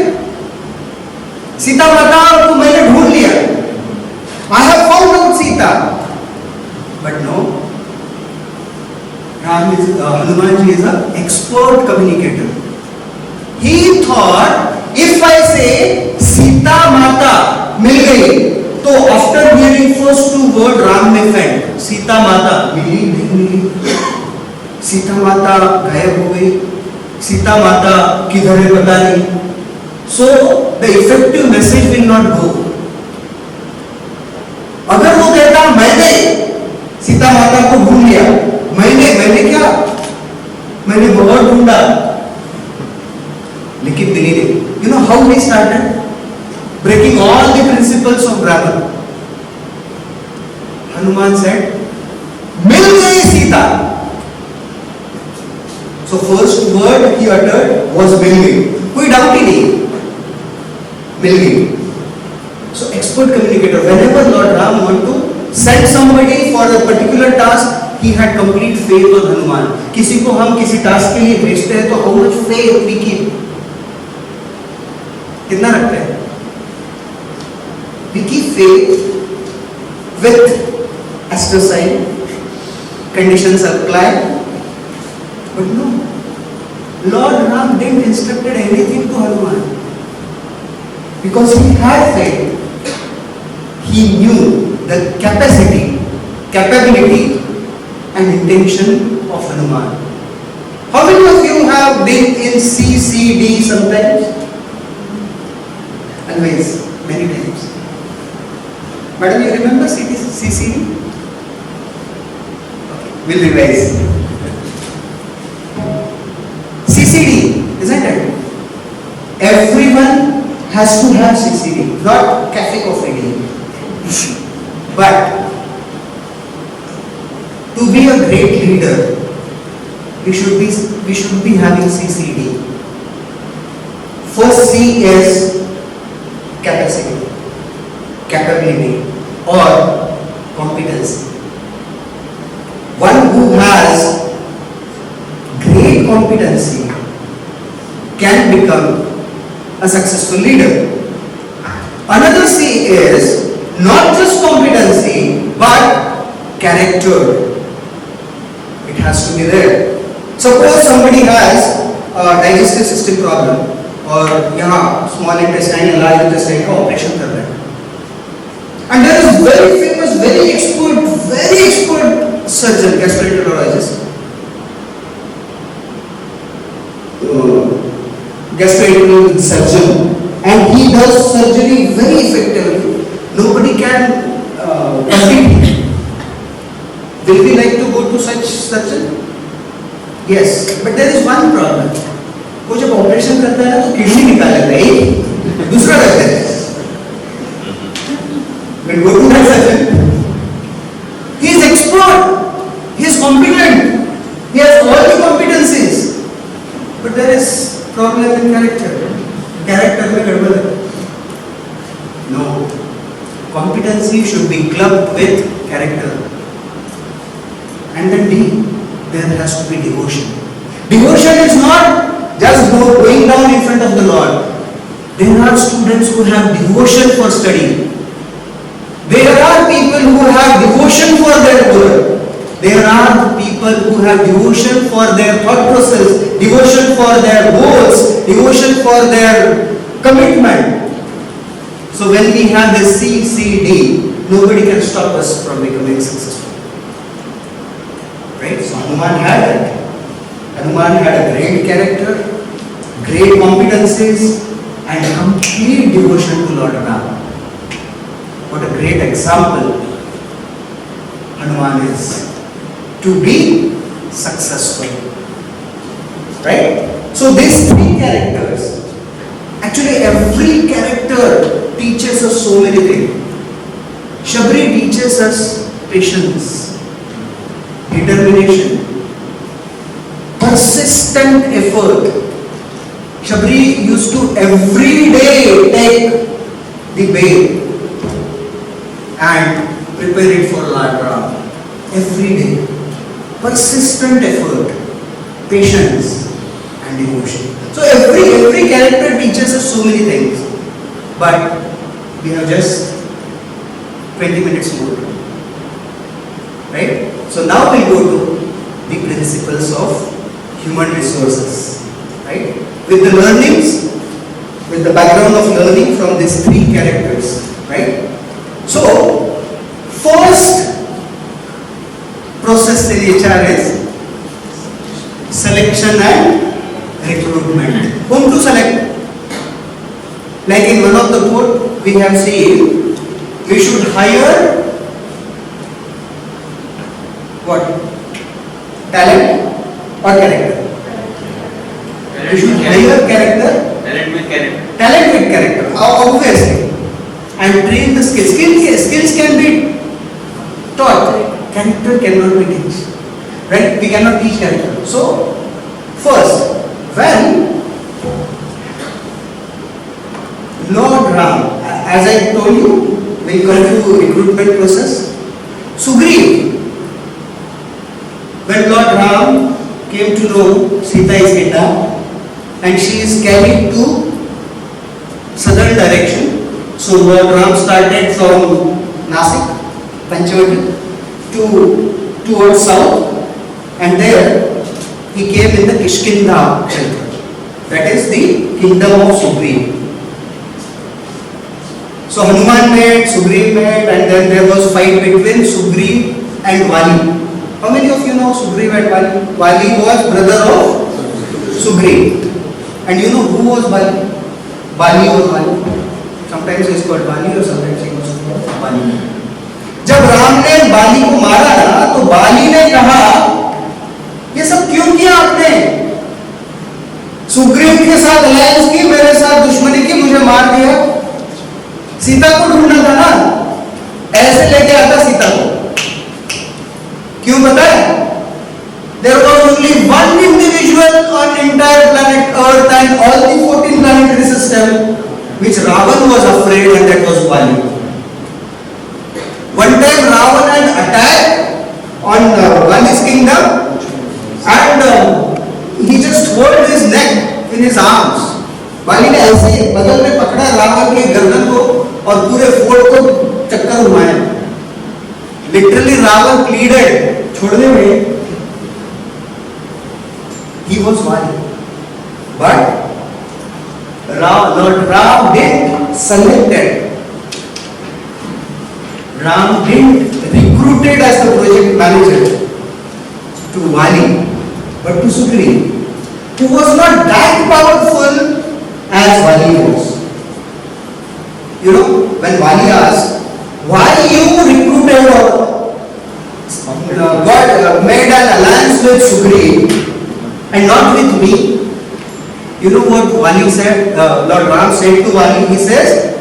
सीता माता को मैंने ढूंढ लिया, I have found out Sita. But no, Hanuman ji is an expert communicator. He thought, if I say Sita Mata मिल गई, तो after hearing first two words Ram may faint. Sita माता मिली नहीं मिली, सीता माता गायब हो गई, सीता माता किधर है पता नहीं. So the effective message will not go. अगर वो कहता मैंने सीता माता को ढूंढ लिया, मैंने क्या, मैंने बहुत ढूंढा, लेकिन मिली नहीं. You know how he started? Breaking all the principles of grammar. Hanuman said, मिल गई Sita. So first word he uttered was मिल गई. कोई डाउट ही नहीं, मिल गई. So expert communicator. Whenever Lord Ram want to send somebody for a particular task, he had complete faith on Hanuman. किसी को हम किसी task के लिए भेजते हैं तो how much faith we keep? कितना रखते हैं? We keep faith with astrosign, conditions apply, But no, Lord Ram didn't instructed anything to Hanuman because he had faith. He knew the capacity, capability and intention of Hanuman. How many of you have been in CCD sometimes? Always, many times. Madam, you remember CCD? Okay, we'll revise. CCD, isn't it? Everyone has to have CCD, not cafe coffee day. But to be a great leader, we should be having CCD. First C is capacity, capability or competency. One who has great competency can become a successful leader. Another C is not just competency but character. It has to be there. Suppose somebody has a digestive system problem or small intestine and large intestine का operation कर रहा है. And there is very famous, very expert surgeon, gastroenterologist, gastroenterologist surgeon, and he does surgery very effectively. Nobody can compete. Will we like to go to such surgeon? Yes, but there is one problem. वो जब operation करता है ना तो kidney निकाल लेता है, दूसरा करता है. When go to that surgeon, he is expert, he is competent, he has all the competencies, but there is problem in character. Character में गड़बड़ है. No, competency should be clubbed with character. And then D, there has to be devotion. Devotion is not just going down in front of the Lord. There are students who have devotion for study. There are people who have devotion for their work. There are people who have devotion for their thought process, devotion for their goals, devotion for their commitment. So when we have the CCD, nobody can stop us from becoming successful. Right? So Hanuman had it. Hanuman had a great character, great competencies, and complete devotion to Lord Ram. What a great example Hanuman is to be successful. Right? So these three characters, actually every character teaches us so many things. Shabri teaches us patience, determination, persistent effort. Shabri used to every day take the babe and prepare it for Lord Ram. Every day. Persistent effort, patience and devotion. So every character teaches us so many things. But we have just 20 minutes more. Right? So now we'll go to the principles of human resources. Right? With the learnings, with the background of learning from these three characters. Right? So, first process in HR is selection and recruitment. Whom to select? Like in one of the quote we have seen, we should hire what? Talent or character? We should hire character. Talent with character. Talent with character, obviously. And train the skills. Skills can be taught. Character cannot be taught. Right? We cannot teach character. So, first, when Lord Ram, as I told you, we come to recruitment process. Sugriv, when Lord Ram came to know Sita is Gita and she is carried to southern direction. So Lord Ram started from Nasik, Panchavati towards south, and there he came in the Kishkinda Kshetra. That is the kingdom of Sugriv. So Hanuman met, Sugriv met, and then there was fight between Sugriv and Vali. How many of you know Sugriv and Vali? Vali was brother of Sugriv. And you know who was Vali? Vali was Vali. Sometimes he is called Vali or sometimes he was called Vali. जब राम ने बाली को मारा ना, तो बाली ने कहा ये सब क्यों किया आपने? सुग्रीव के साथ अलायंस की, मेरे साथ दुश्मनी की, मुझे मार दिया। सीता को ढूंढना था ना, ऐसे लेके आता सीता को। क्यों पता है? There was only one individual on entire planet Earth and all the 14 planetary system which Ravan was afraid, and that was Vali. One time Ravan had attacked on Vali's kingdom, and he just held his neck in his arms. वाली ने ऐसे बगल में पकड़ा रावण के गर्दन को और पूरे फोर्ट को चक्कर घुमाया। लिटरली रावण प्लीडेड छोड़ने में, he was Vali, but Lord Ram didn't selected. Ram didn't recruited as the project manager to Vali, but to Sugriv, who was not that powerful as Vali was. You know, when Vali asked, why you recruited or God made an alliance with Sugriv and not with me? You know what Vali said? Lord Ram said to Vali, he says,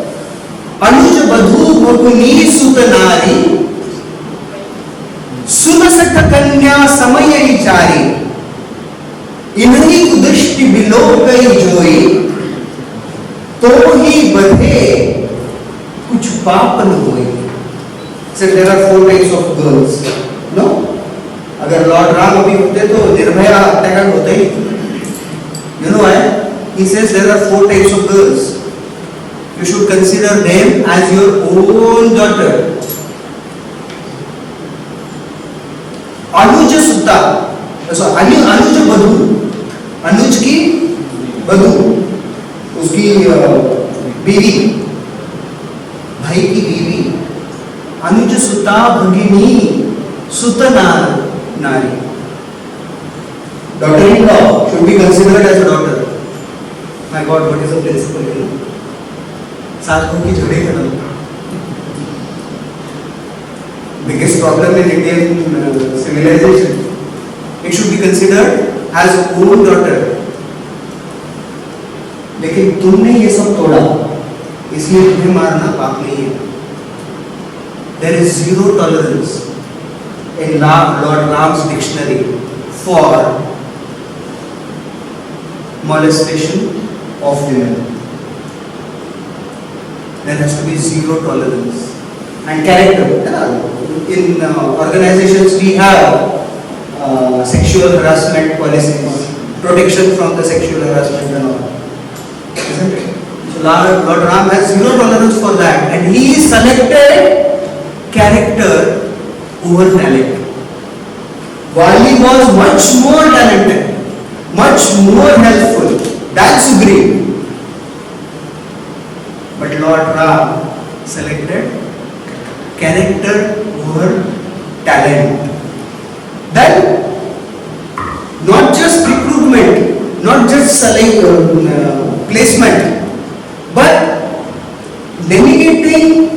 अनुज बधू बकुनी सुत नारी सुनसठ कन्या समय विचारी इन्हीं कुदृष्टि below गई जोई तो ही बधे कुछ पाप न होए. So there are 4 types of girls. No? अगर लॉर्ड राम अभी होते तो निर्भया हत्याकांड होता ही. You know why? He says there are 4 types of girls. You should consider them as your own daughter. अनुज सुता, अनुज बधू, अनुज की बधू, उसकी बीवी, भाई की बीवी, अनुज सुता भगिनी सुत नारी. Daughter-in-law should be considered as a daughter. My God, what is the principle here? साधकों की झगड़े खत्म. Biggest problem in Indian civilization. It should be considered as own daughter. लेकिन तुमने ये सब तोड़ा, इसलिए तुम्हें मारना पाप नहीं है. There is zero tolerance in Lord Ram's dictionary for molestation of women. There has to be zero tolerance. And character. In organizations we have sexual harassment policies, protection from the sexual harassment and all. Isn't it? So Lord Ram has zero tolerance for that, and he selected character over talent. Vali was much more talented, much more helpful than Sugriv. But Lord Ram selected character over talent. Then, not just recruitment, not just placement, but delegating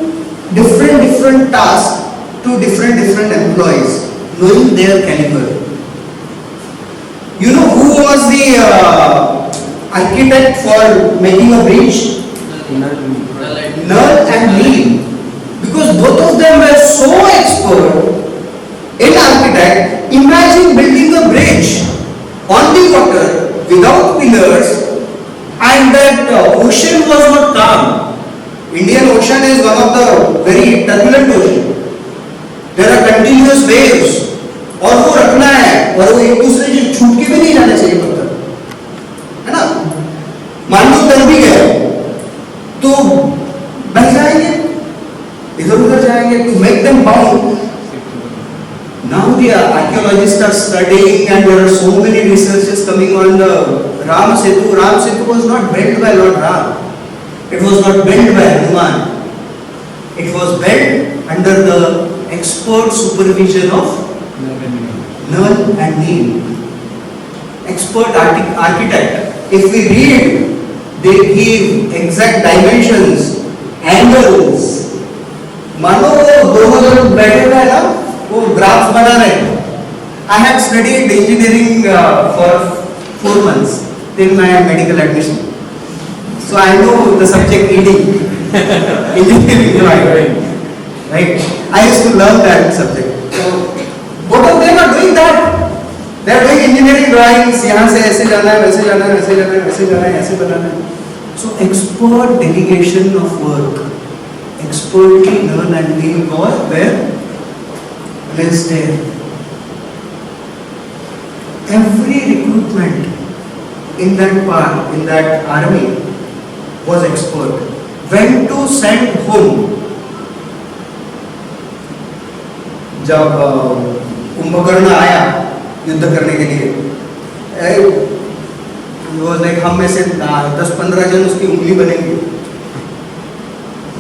different tasks to different employees, knowing their caliber. You know who was the architect for making a bridge? Nal and Neel, because both of them were so expert in architect. Imagine building a bridge on the water without pillars, and that ocean was not calm. Indian Ocean is one of the very turbulent ocean. There are continuous waves, और वो रखना है, और वो एक दूसरे से छूट के भी नहीं जाना चाहिए पत्थर, है ना? मान लो तर भी गए तो बह जाएंगे, इधर उधर जाएंगे, to make them bound. Now the archaeologists are studying and there are so many researches coming on the Ram Setu. Ram Setu was not built by Lord Ram. It was not built by Hanuman. It was built under the expert supervision of Nal and Neel. Expert architect. If we read, they give exact dimensions, angles. मानो वो दोनों लोग बैठे हुए हैं ना, वो graphs बना रहे हैं. I had studied engineering for 4 months till my medical admission. So I know the subject ED, engineering drawing, right? I used to love that subject. So both of them are doing that. They are doing engineering drawings. यहाँ से ऐसे जाना है, वैसे जाना है, वैसे जाना है, वैसे जाना है, ऐसे बनाना है. So expert delegation of work. Expertly learn and deal where placed there. Every recruitment in that part, in that army, was expert. When to send whom? जब कुंभकर्ण आया युद्ध करने के लिए, वो लाइक हम में से 10-15 जन उसकी उंगली बनेंगे.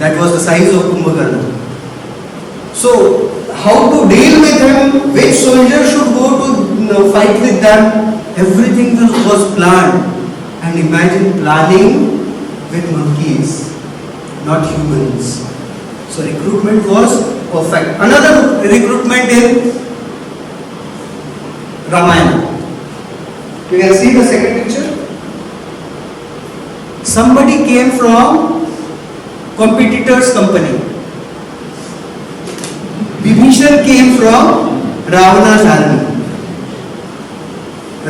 That was the size of Kumbhakarna. So, how to deal with him? Which soldier should go to fight with them? Everything was planned. And imagine planning with monkeys, not humans. So, recruitment was perfect. Another recruitment in Ramayana. You can see the second picture. Somebody came from competitor's company. Vibhishan came from Ravana's army.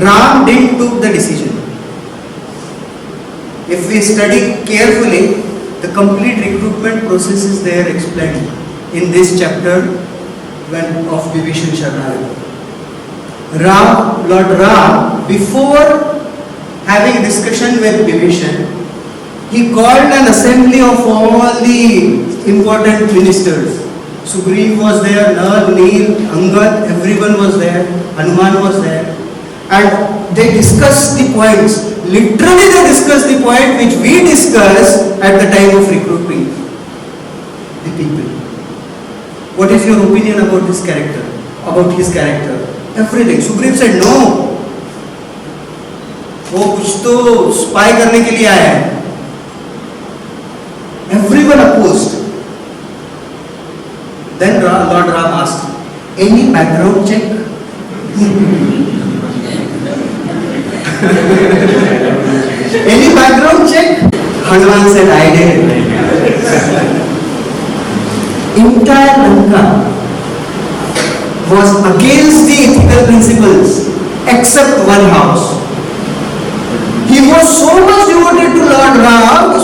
Ram didn't took the decision. If we study carefully, the complete recruitment process is there explained in this chapter of Vibhishan Sharanagati. Lord Ram, before having discussion with Vibhishan, he called an assembly of all the important ministers. Sugriv was there, Nal, Neel, Angad, everyone was there, Hanuman was there. And they discussed the points. Literally they discussed the point which we discussed at the time of recruiting the people. What is your opinion about this character? About his character? Everything. Sugriv said no. वो कुछ तो spy करने के लिए आया है. Everyone opposed. Then Lord Ram asked, any background check? Any background check? Hanuman said, I did. Entire Lanka was against the ethical principles except one house. He was so much devoted to Lord Ram.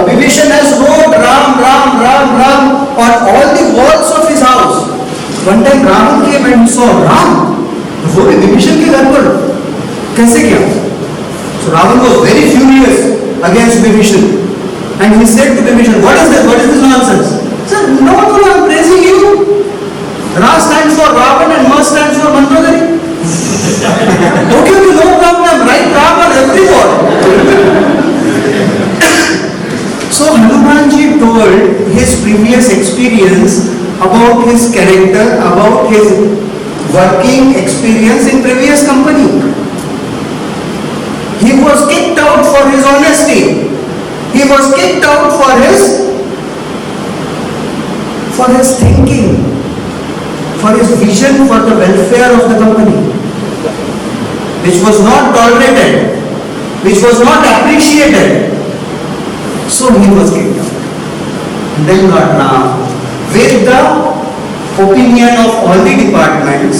Vibhishan has wrote Ram, Ram, Ram, Ram on all the walls of his house. One time Ravan came and saw Ram. वो भी विभीषण के घर पर कैसे किया? So Ravan was very furious against Vibhishan, and he said to Vibhishan, "What is this? What is this nonsense?" He said, "No, I am praising you. Ra stands for Ravan and Ma stands for Mandodari. Okay, no problem. Write Ram on every word." So Hanumanji told his previous experience about his character, about his working experience in previous company. He was kicked out for his honesty. He was kicked out for his thinking, for his vision for the welfare of the company, which was not tolerated, which was not appreciated. So he was kicked out. And then Lord Ram, with the opinion of all the departments,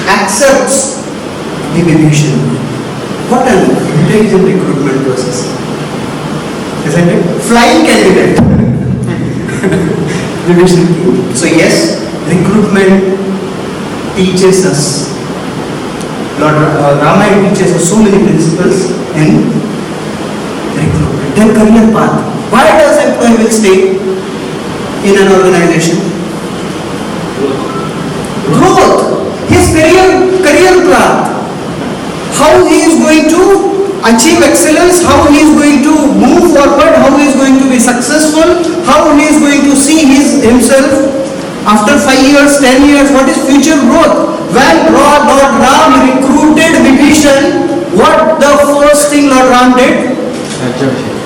accepts the Vibhishan. What an intelligent recruitment process, isn't it? Flying candidate. Vibhishan. So yes, recruitment teaches us. Lord Ramayana teaches us so many principles in recruitment. Then career path. Why does employee will stay in an organization? Growth. career path, how he is going to achieve excellence, how he is going to move forward, how he is going to be successful, how he is going to see himself after 5 years, 10 years, what is future growth. When Lord Ram recruited Vibhishan, what the first thing Lord Ram did?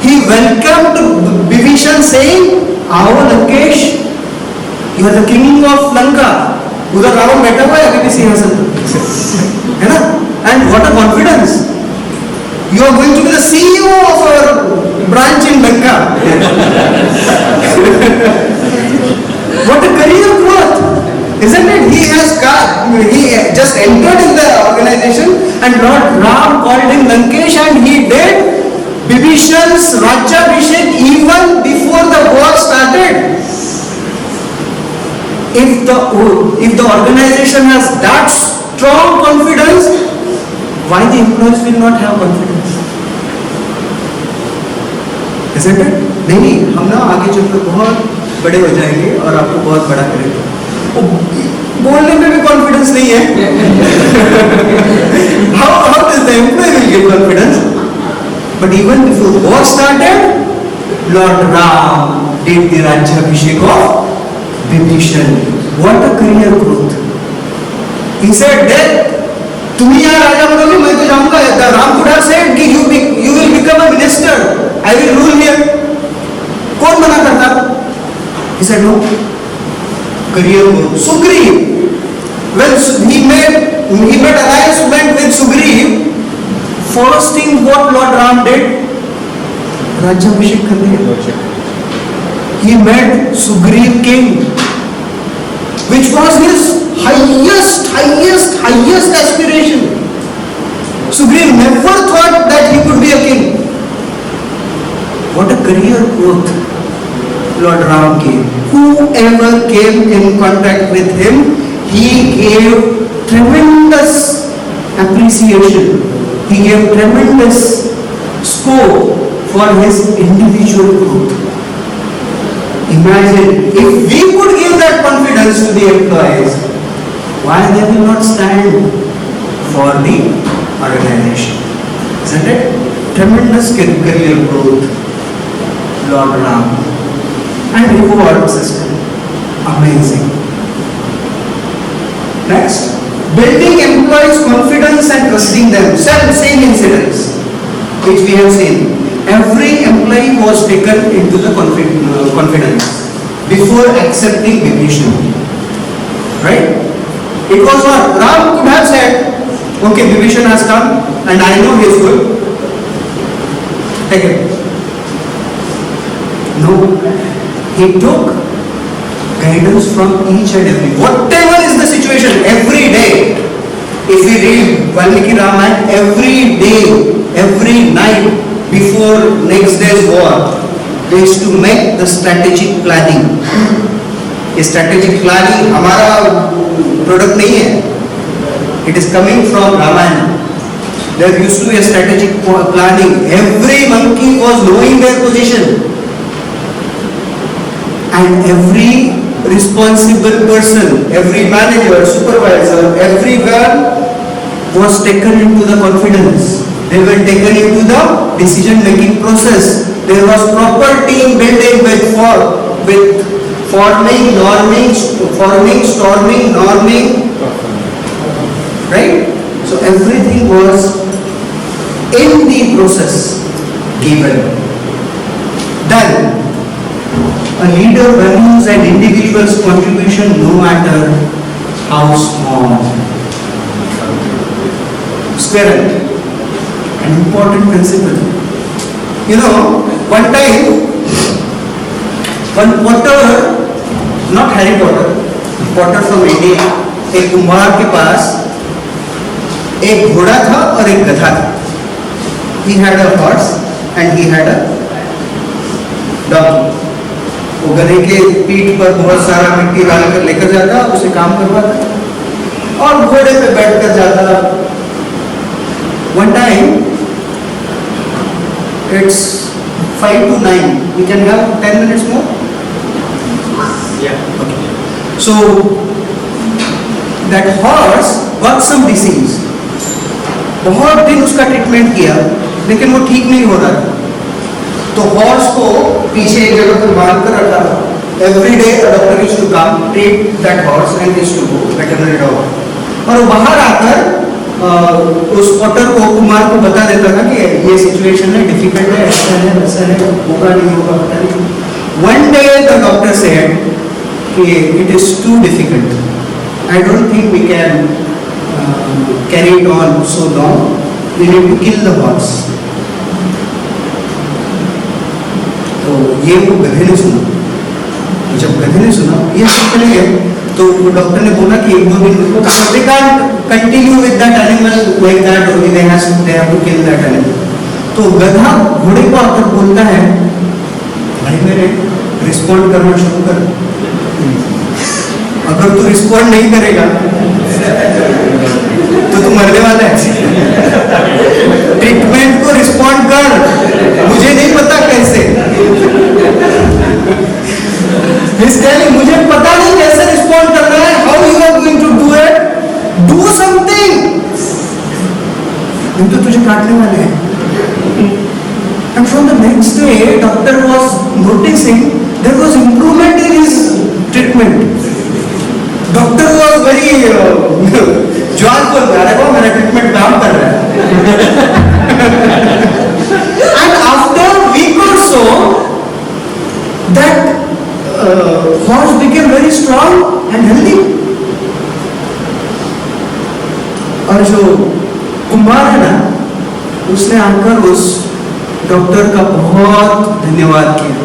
He welcomed Vibhishan saying, आओ Lankesh, you are the king of Lanka. उधर रावण बैठा हुआ है अभी भी सिंहासन है ना? And what a confidence! You are going to be the CEO of our branch in Lanka. What a career growth, isn't it? He just entered in the organization, and Lord Ram called him Lankesh, and he did Vibhishan's Rajyabhishek even before the war started. If the organization has that strong confidence, why the employees will not have confidence? Isn't it? नहीं, हम ना आगे चलकर बहुत बड़े हो जाएंगे और आपको बहुत बड़ा करेंगे। बोलने में भी कॉन्फिडेंस नहीं है। How does the employee will get confidence? But even before war started, Lord Ram did the Rajyabhishek of Vibhishan. What a career growth! He said that तुम यहाँ राजा बनोगे, मैं तो जाऊँगा। Ram could have said कि you will become a minister. I will rule here. कौन मना करता? He said no. Career growth. Sugriv, when he made alliance with Sugriv, first thing what Lord Ram did, Rajyabhishek कर दिया. He made Sugriv king, which was his highest aspiration. Sugriv never thought that he could be a king. What a career growth Lord Ram gave. Whoever came in contact with him, he gave tremendous appreciation. He gave tremendous scope for his individual growth. Imagine if we could give that confidence to the employees, why they will not stand for the organization? Isn't it? Tremendous career growth, Lord Ram. And reward system. Amazing. Next, building employees' confidence and trusting them. Same incidents which we have seen. Every employee was taken into the confidence before accepting Vibhishan. Right? It was what Ram could have said, okay, Vibhishan has come and I know he is good. Take it. No. He took guidance from each and every. Whatever is the situation, every day. If we read Valmiki Ramayana, every day, every night, before next day's war, they used to make the strategic planning. Strategic planning हमारा product नहीं है. It is coming from Ramayana. There used to be a strategic planning. Every monkey was knowing their position, and every responsible person, every manager, supervisor, everyone was taken into the confidence. They were taken into the decision-making process. There was proper team building with forming, storming, norming. Right? So everything was in the process given. Then, a leader values an individual's contribution no matter how small. Squirrel. An important principle. You know, one time, one Potter, not Harry Potter, Potter from India, एक कुम्हार के पास एक घोड़ा था और एक गधा था. He had a horse and he had a donkey. वो गधे के पीठ पर बहुत सारा मिट्टी डालकर लेकर जाता, उसे काम करवाता और घोड़े पे बैठकर जाता. One time, it's 5 to 9. We can have 10 minutes more? Yeah. Okay. So, that horse got some disease. बहुत दिन उसका ट्रीटमेंट किया लेकिन वो ठीक नहीं हो रहा था, तो हॉर्स को पीछे एक जगह पर बांध कर रखा था. Every day doctor used to come treat that horse and used to go veterinary doctor. और वो बाहर आकर उस पॉटर को, कुमार को बता देता था कि ये सिचुएशन है, डिफिकल्ट है, ऐसा है वैसा है, होगा नहीं होगा पता नहीं. One day the doctor said कि it is too difficult, I don't think we can carry it on so long, we need to kill the horse. तो ये वो गधे ने सुना. जब गधे ने सुना ये सब चले गए, तो डॉक्टर ने बोला कि एक दो दिन रुको, they can't continue with that animal like that, only they have to kill that animal. तो गधा घोड़े को आकर बोलता है, भाई मेरे रिस्पॉन्ड करना शुरू कर, अगर तू रिस्पॉन्ड नहीं करेगा तो तू मरने वाला है. ट्रीटमेंट को रिस्पॉन्ड कर, मुझे नहीं पता कैसे. मुझे पता नहीं कैसे रिस्पॉन्ड करना है. How you are going to do it? Do something. तो तुझे काटने वाले हैं. And from the next day, doctor was noticing there was improvement in his treatment. Doctor was very joyful. अरे वो मेरा ट्रीटमेंट काम कर रहा है. And after a week or so, that horse became very strong and healthy. और जो कुमार है ना, उसने आकर उस डॉक्टर का बहुत धन्यवाद किया.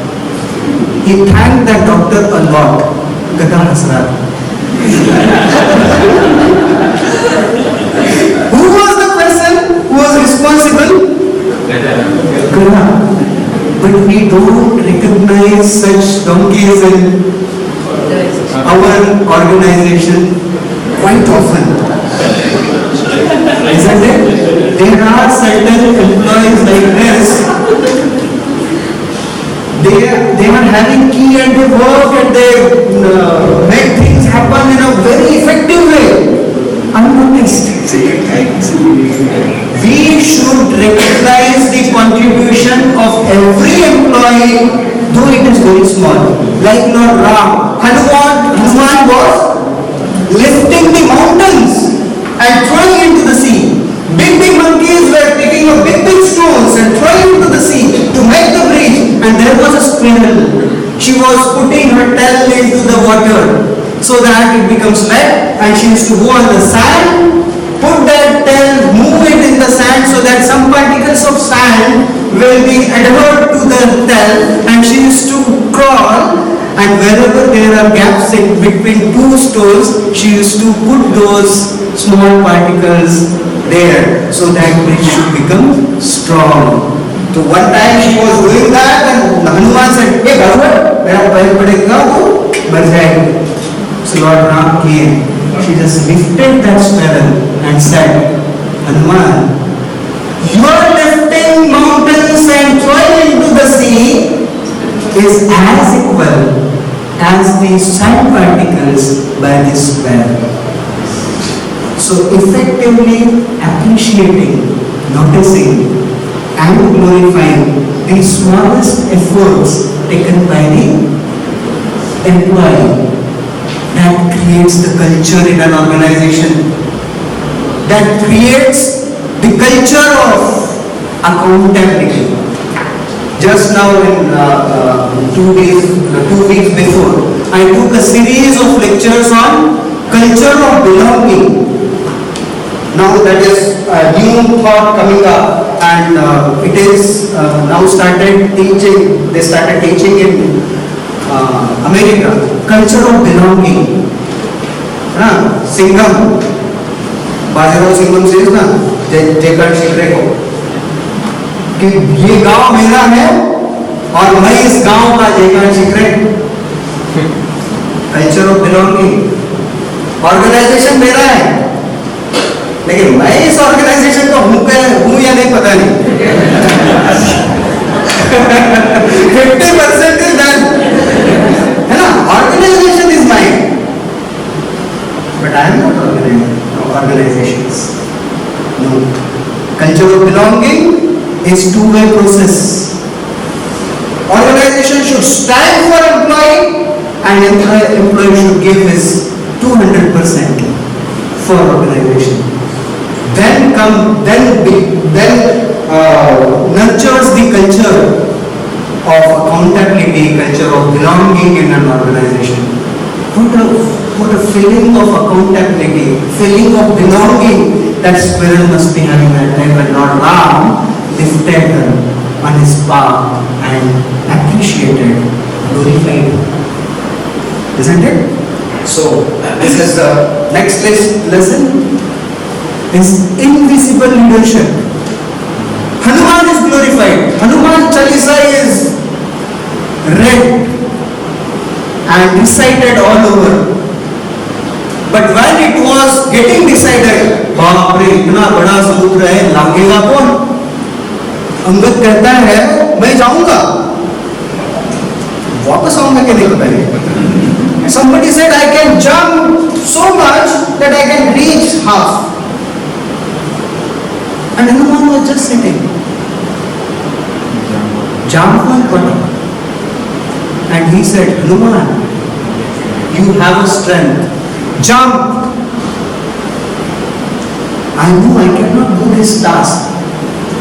He thanked that doctor a lot. गधा हंस रहा था. Who was the person who was responsible? Gada. But we don't recognize such donkeys in our organization quite often. Isn't it? There are certain employees like this. They are having key and they work and they make things happen in a very effective way. Unnoticed. We should recognize the contribution of every employee, though it is very small. Like Lord Ram, Hanuman was lifting the mountains and throwing into the sea. Big monkeys were taking up big stones and throwing into the sea to make the bridge. And there was a squirrel. She was putting her tail into the water so that it becomes wet, and she used to go on the sand, put that tail, move it in the sand so that some particles of sand will be adhered to the tail, and she used to crawl, and wherever there are gaps in between two stones, she used to put those small particles there so that bridge should become strong. So one time she was doing that and Hanuman said, "Hey Bhagwan, मेरा पैर पड़ेगा तो मर जाएगा." So Lord Ram came. She just lifted that sparrow and said, "Hanuman, you are lifting mountains and throwing into the sea is as equal as the sand particles by this sparrow." So effectively appreciating, noticing and glorifying the smallest efforts taken by the employee, that creates the culture in an organization, that creates the culture of accountability. Just now in 2 weeks before, I took a series of lectures on culture of belonging. Now that is a new thought coming up, and it is now started teaching. They started teaching in America, culture of belonging. Singham, Bajirao Singham says ना, जयकर शिखरे को कि ये गांव मेरा है और मैं इस गांव का जयकर शिखरे. Culture of belonging. ऑर्गेनाइजेशन मेरा है लेकिन मैं इस ऑर्गेनाइजेशन का हूं या नहीं पता नहीं. 50% इज डन, है ना. Organization is mine, but I am not organization. organizations. No. Culture of belonging is two-way process. Organization should stand for employee and employee should give his 200% for organization. Then nurtures the culture of accountability, culture of belonging in an organization. What a feeling of accountability, feeling of belonging that squirrel must be having that time when Lord Ram lifted on his path and appreciated, glorified. Isn't it? So, this is the next lesson is invisible leadership. Hanuman is glorified. Hanuman Chalisa is read and recited all over. But when it was getting decided, बाप रे इतना बड़ा समुद्र है, लागेगा कौन? अंगद कहता है मैं जाऊंगा, वापस आऊंगा कि नहीं पता नहीं. Somebody said I can jump so much that I can reach half. And Hanuman was just sitting. Jamban got up. And he said, Hanuman, you have a strength. Jump. I know I cannot do this task.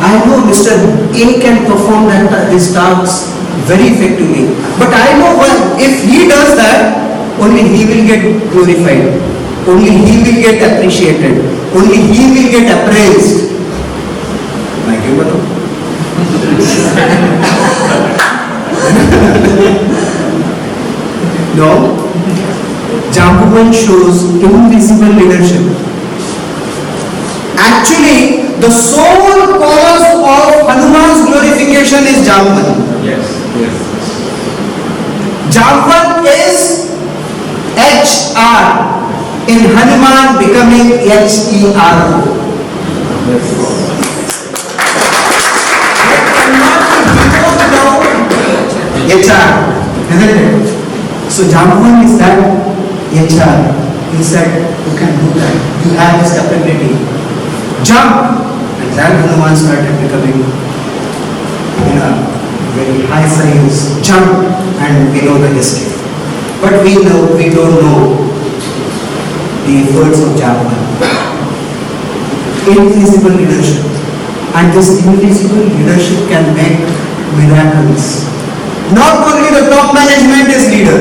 I know Mr. A can perform this task very effectively. But I know if he does that, only he will get glorified. Only he will get appreciated. Only he will get appraised. मैं क्यों बताऊं? No. Jamban shows invisible leadership. Actually, the sole cause of Hanuman's glorification is Jamban. Yes. Jamban is HR in Hanuman becoming HERO. HR, isn't it? So Jamban is that HR. He said, you can do that. You have this capability. Jump! And then Hanuman started becoming in a very high size jump, and we know the history. But we don't know the efforts of Jamban. Invisible leadership. And this invisible leadership can make miracles. Not only the top management is leader.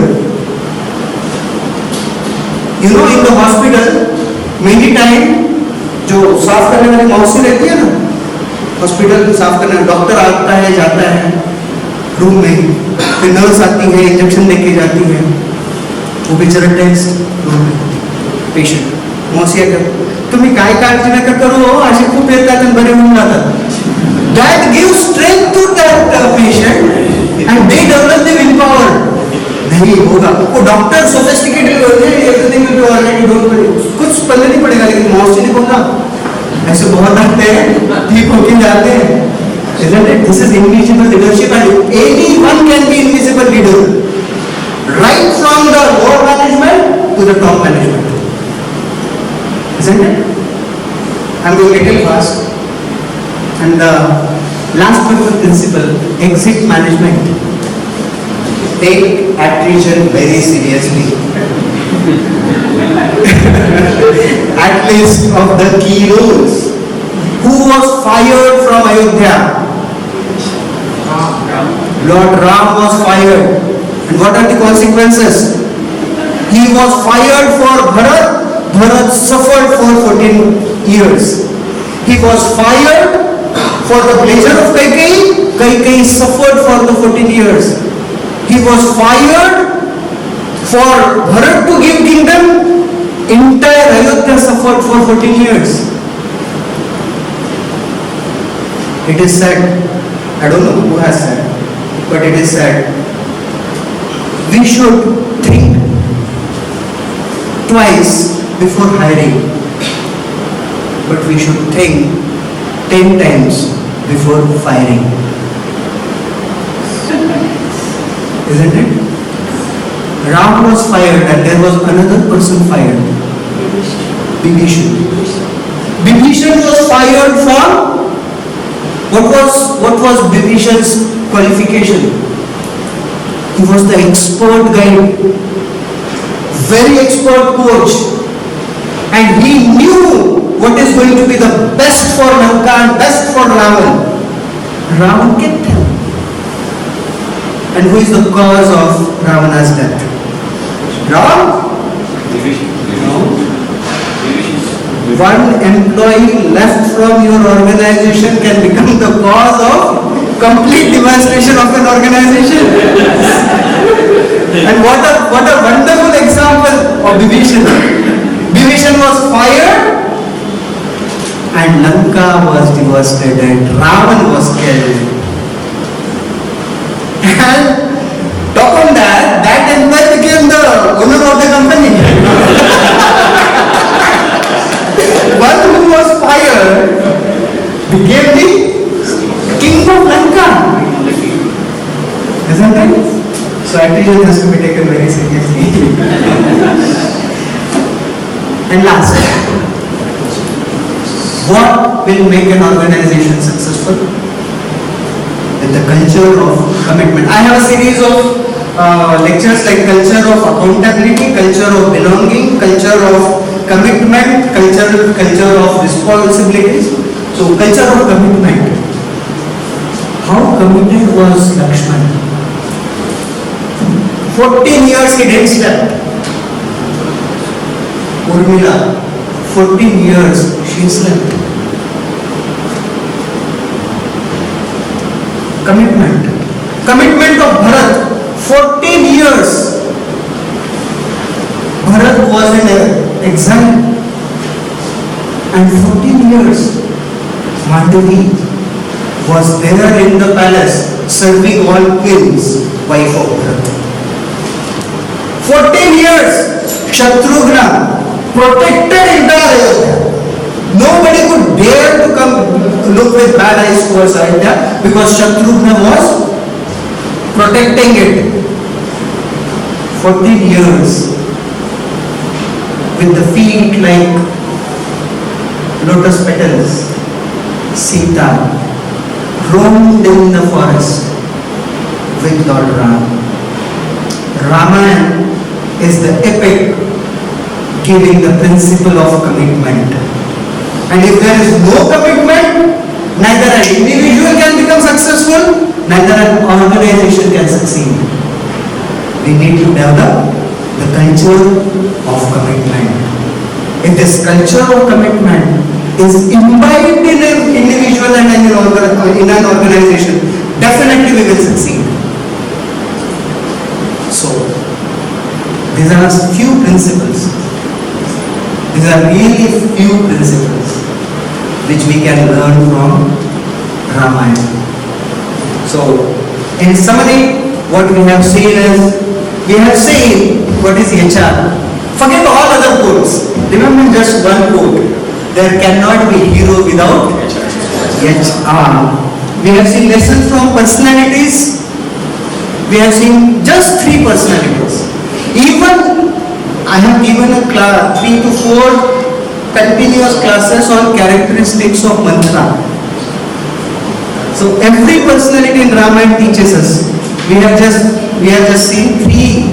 You know, in the hospital, many times, जो साफ करने वाली मौसी रहती है ना, hospital साफ करने डॉक्टर आता है जाता है रूम में, फिर नर्स आती है इंजेक्शन देके जाती है, वो बेचारा टेस्ट रूम में पेशेंट मौसी आकर तुम्ही काय काळजी नका करू असे खूप येतात आणि बरे होऊन जातात. That gives strength to that patient and they develop the willpower. नहीं होगा, वो डॉक्टर सोफिस्टिकेटेड होते हैं, everything will be alright, you don't worry, कुछ पढ़ना नहीं पड़ेगा. लेकिन मौसी ने बोला ऐसे बहुत आते हैं, ठीक होके जाते हैं. Isn't it? This is invisible leadership, and anyone can be invisible leader, right from the lower management to the top management. Isn't it? I'm going a little fast. And the last principle, exit management. Take attrition very seriously. At least of the key roles. Who was fired from Ayodhya? Lord Ram was fired. And what are the consequences? He was fired for Bharat. Bharat suffered for 14 years. He was fired for the pleasure of Kaikeyi. Kaikeyi suffered for the 14 years. He was fired for Bharat to give kingdom. Entire Ayodhya suffered for 14 years. It is said, I don't know who has said, but it is said, we should think twice before hiring, but we should think 10 times before firing. Isn't it? Ram was fired and there was another person fired. Vibhishan. Vibhishan was fired for what was Vibhishan's qualification? He was the expert guide, very expert coach, and he knew what is going to be the best for Lanka and best for Ravan. Ravan kept him. And who is the cause of Ravana's death? Ram? No. One employee left from your organization can become the cause of complete devastation of an organization. And what a wonderful example of Vibhishan. Vibhishan was fired and Lanka was devastated. Ravan was killed. And top on that employee became the owner of the company. One who was fired became the king of Lanka. Isn't it? So attrition has to be taken very seriously. And last, what will make an organization successful? With the culture of commitment. I have a series of lectures like culture of accountability, culture of belonging, culture of commitment, culture of responsibilities. So culture of commitment. How committed was Lakshman? 14 years he didn't sleep. Urmila, 14 years she slept. Commitment of Bharat, 14 years. Bharat was in an exile and 14 years Mandavi was there in the palace serving all queens, wife of Bharat. 14 years Shatrughna protected entire Ayodhya. Nobody could dare to come look with bad eyes towards Ayodhya because Shatrughna was protecting it. 14 years with the feet like lotus petals, Sita roamed in the forest with Lord Ram. Ramayana is the epic giving the principle of commitment. And if there is no commitment, neither an individual can become successful, neither an organization can succeed. We need to develop the culture of commitment. If this culture of commitment is imbibed in an individual and in an organization, definitely we will succeed. So, these are few principles. These are really few principles which we can learn from Ramayana. So, in summary, what we have seen is, we have seen what is HR. Forget all other quotes. Remember just one quote. There cannot be hero without HR. We have seen lessons from personalities. We have seen just 3 personalities. Even I have given a class 3 to 4 continuous classes on characteristics of mantra. So every personality in Ramayana teaches us. We have just seen 3: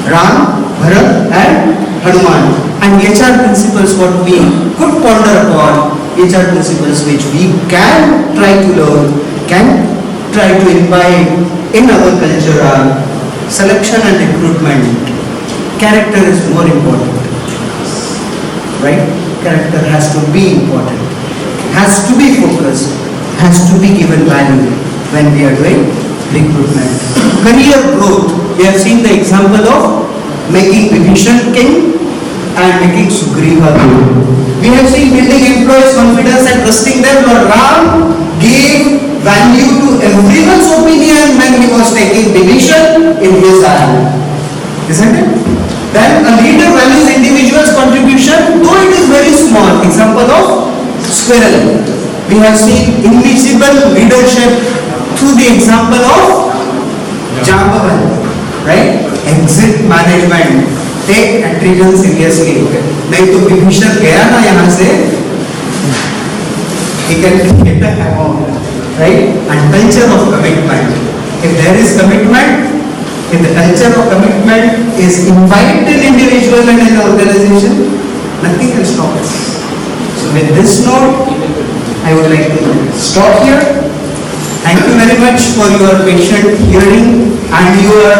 Ram, Bharat, and Hanuman. And HR principles what we could ponder upon, HR principles which we can try to learn, can try to imbibe in our culture are selection and recruitment. Character is more important, right? Character has to be important, has to be focused, has to be given value when we are doing recruitment. Career growth, we have seen the example of making Vibhishan king and making Sugriva king. We have seen building employees' confidence and trusting them. Lord Ram gave value to everyone's opinion when he was taking division in his island. Isn't it? Then a leader values individual's contribution, though it is very small. Example of squirrel. We have seen invisible leadership through the example of Jambavan, right? Exit management. Take and treat them seriously. नहीं तो विभीषण गया ना यहाँ से, he can get the amount, right? And culture of commitment. If there is commitment, if the culture of commitment is imbibed in individual and in organization, nothing can stop us. So with this note, I would like to stop here. Thank you very much for your patient hearing and your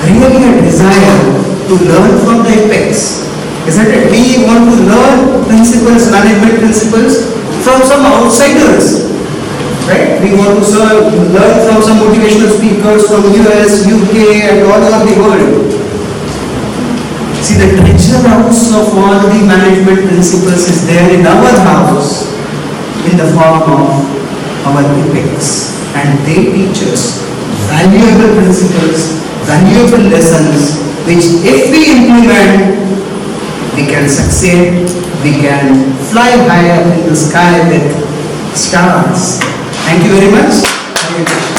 really a desire to learn from the apex. Isn't it? We want to learn principles, management principles from some outsiders. Right? We want to learn from some motivational speakers from US, UK and all over the world. See, the treasure house of all the management principles is there in our house in the form of our apex, and they teach us valuable principles, valuable lessons which if we implement, we can succeed, we can fly higher in the sky with stars. Thank you very much.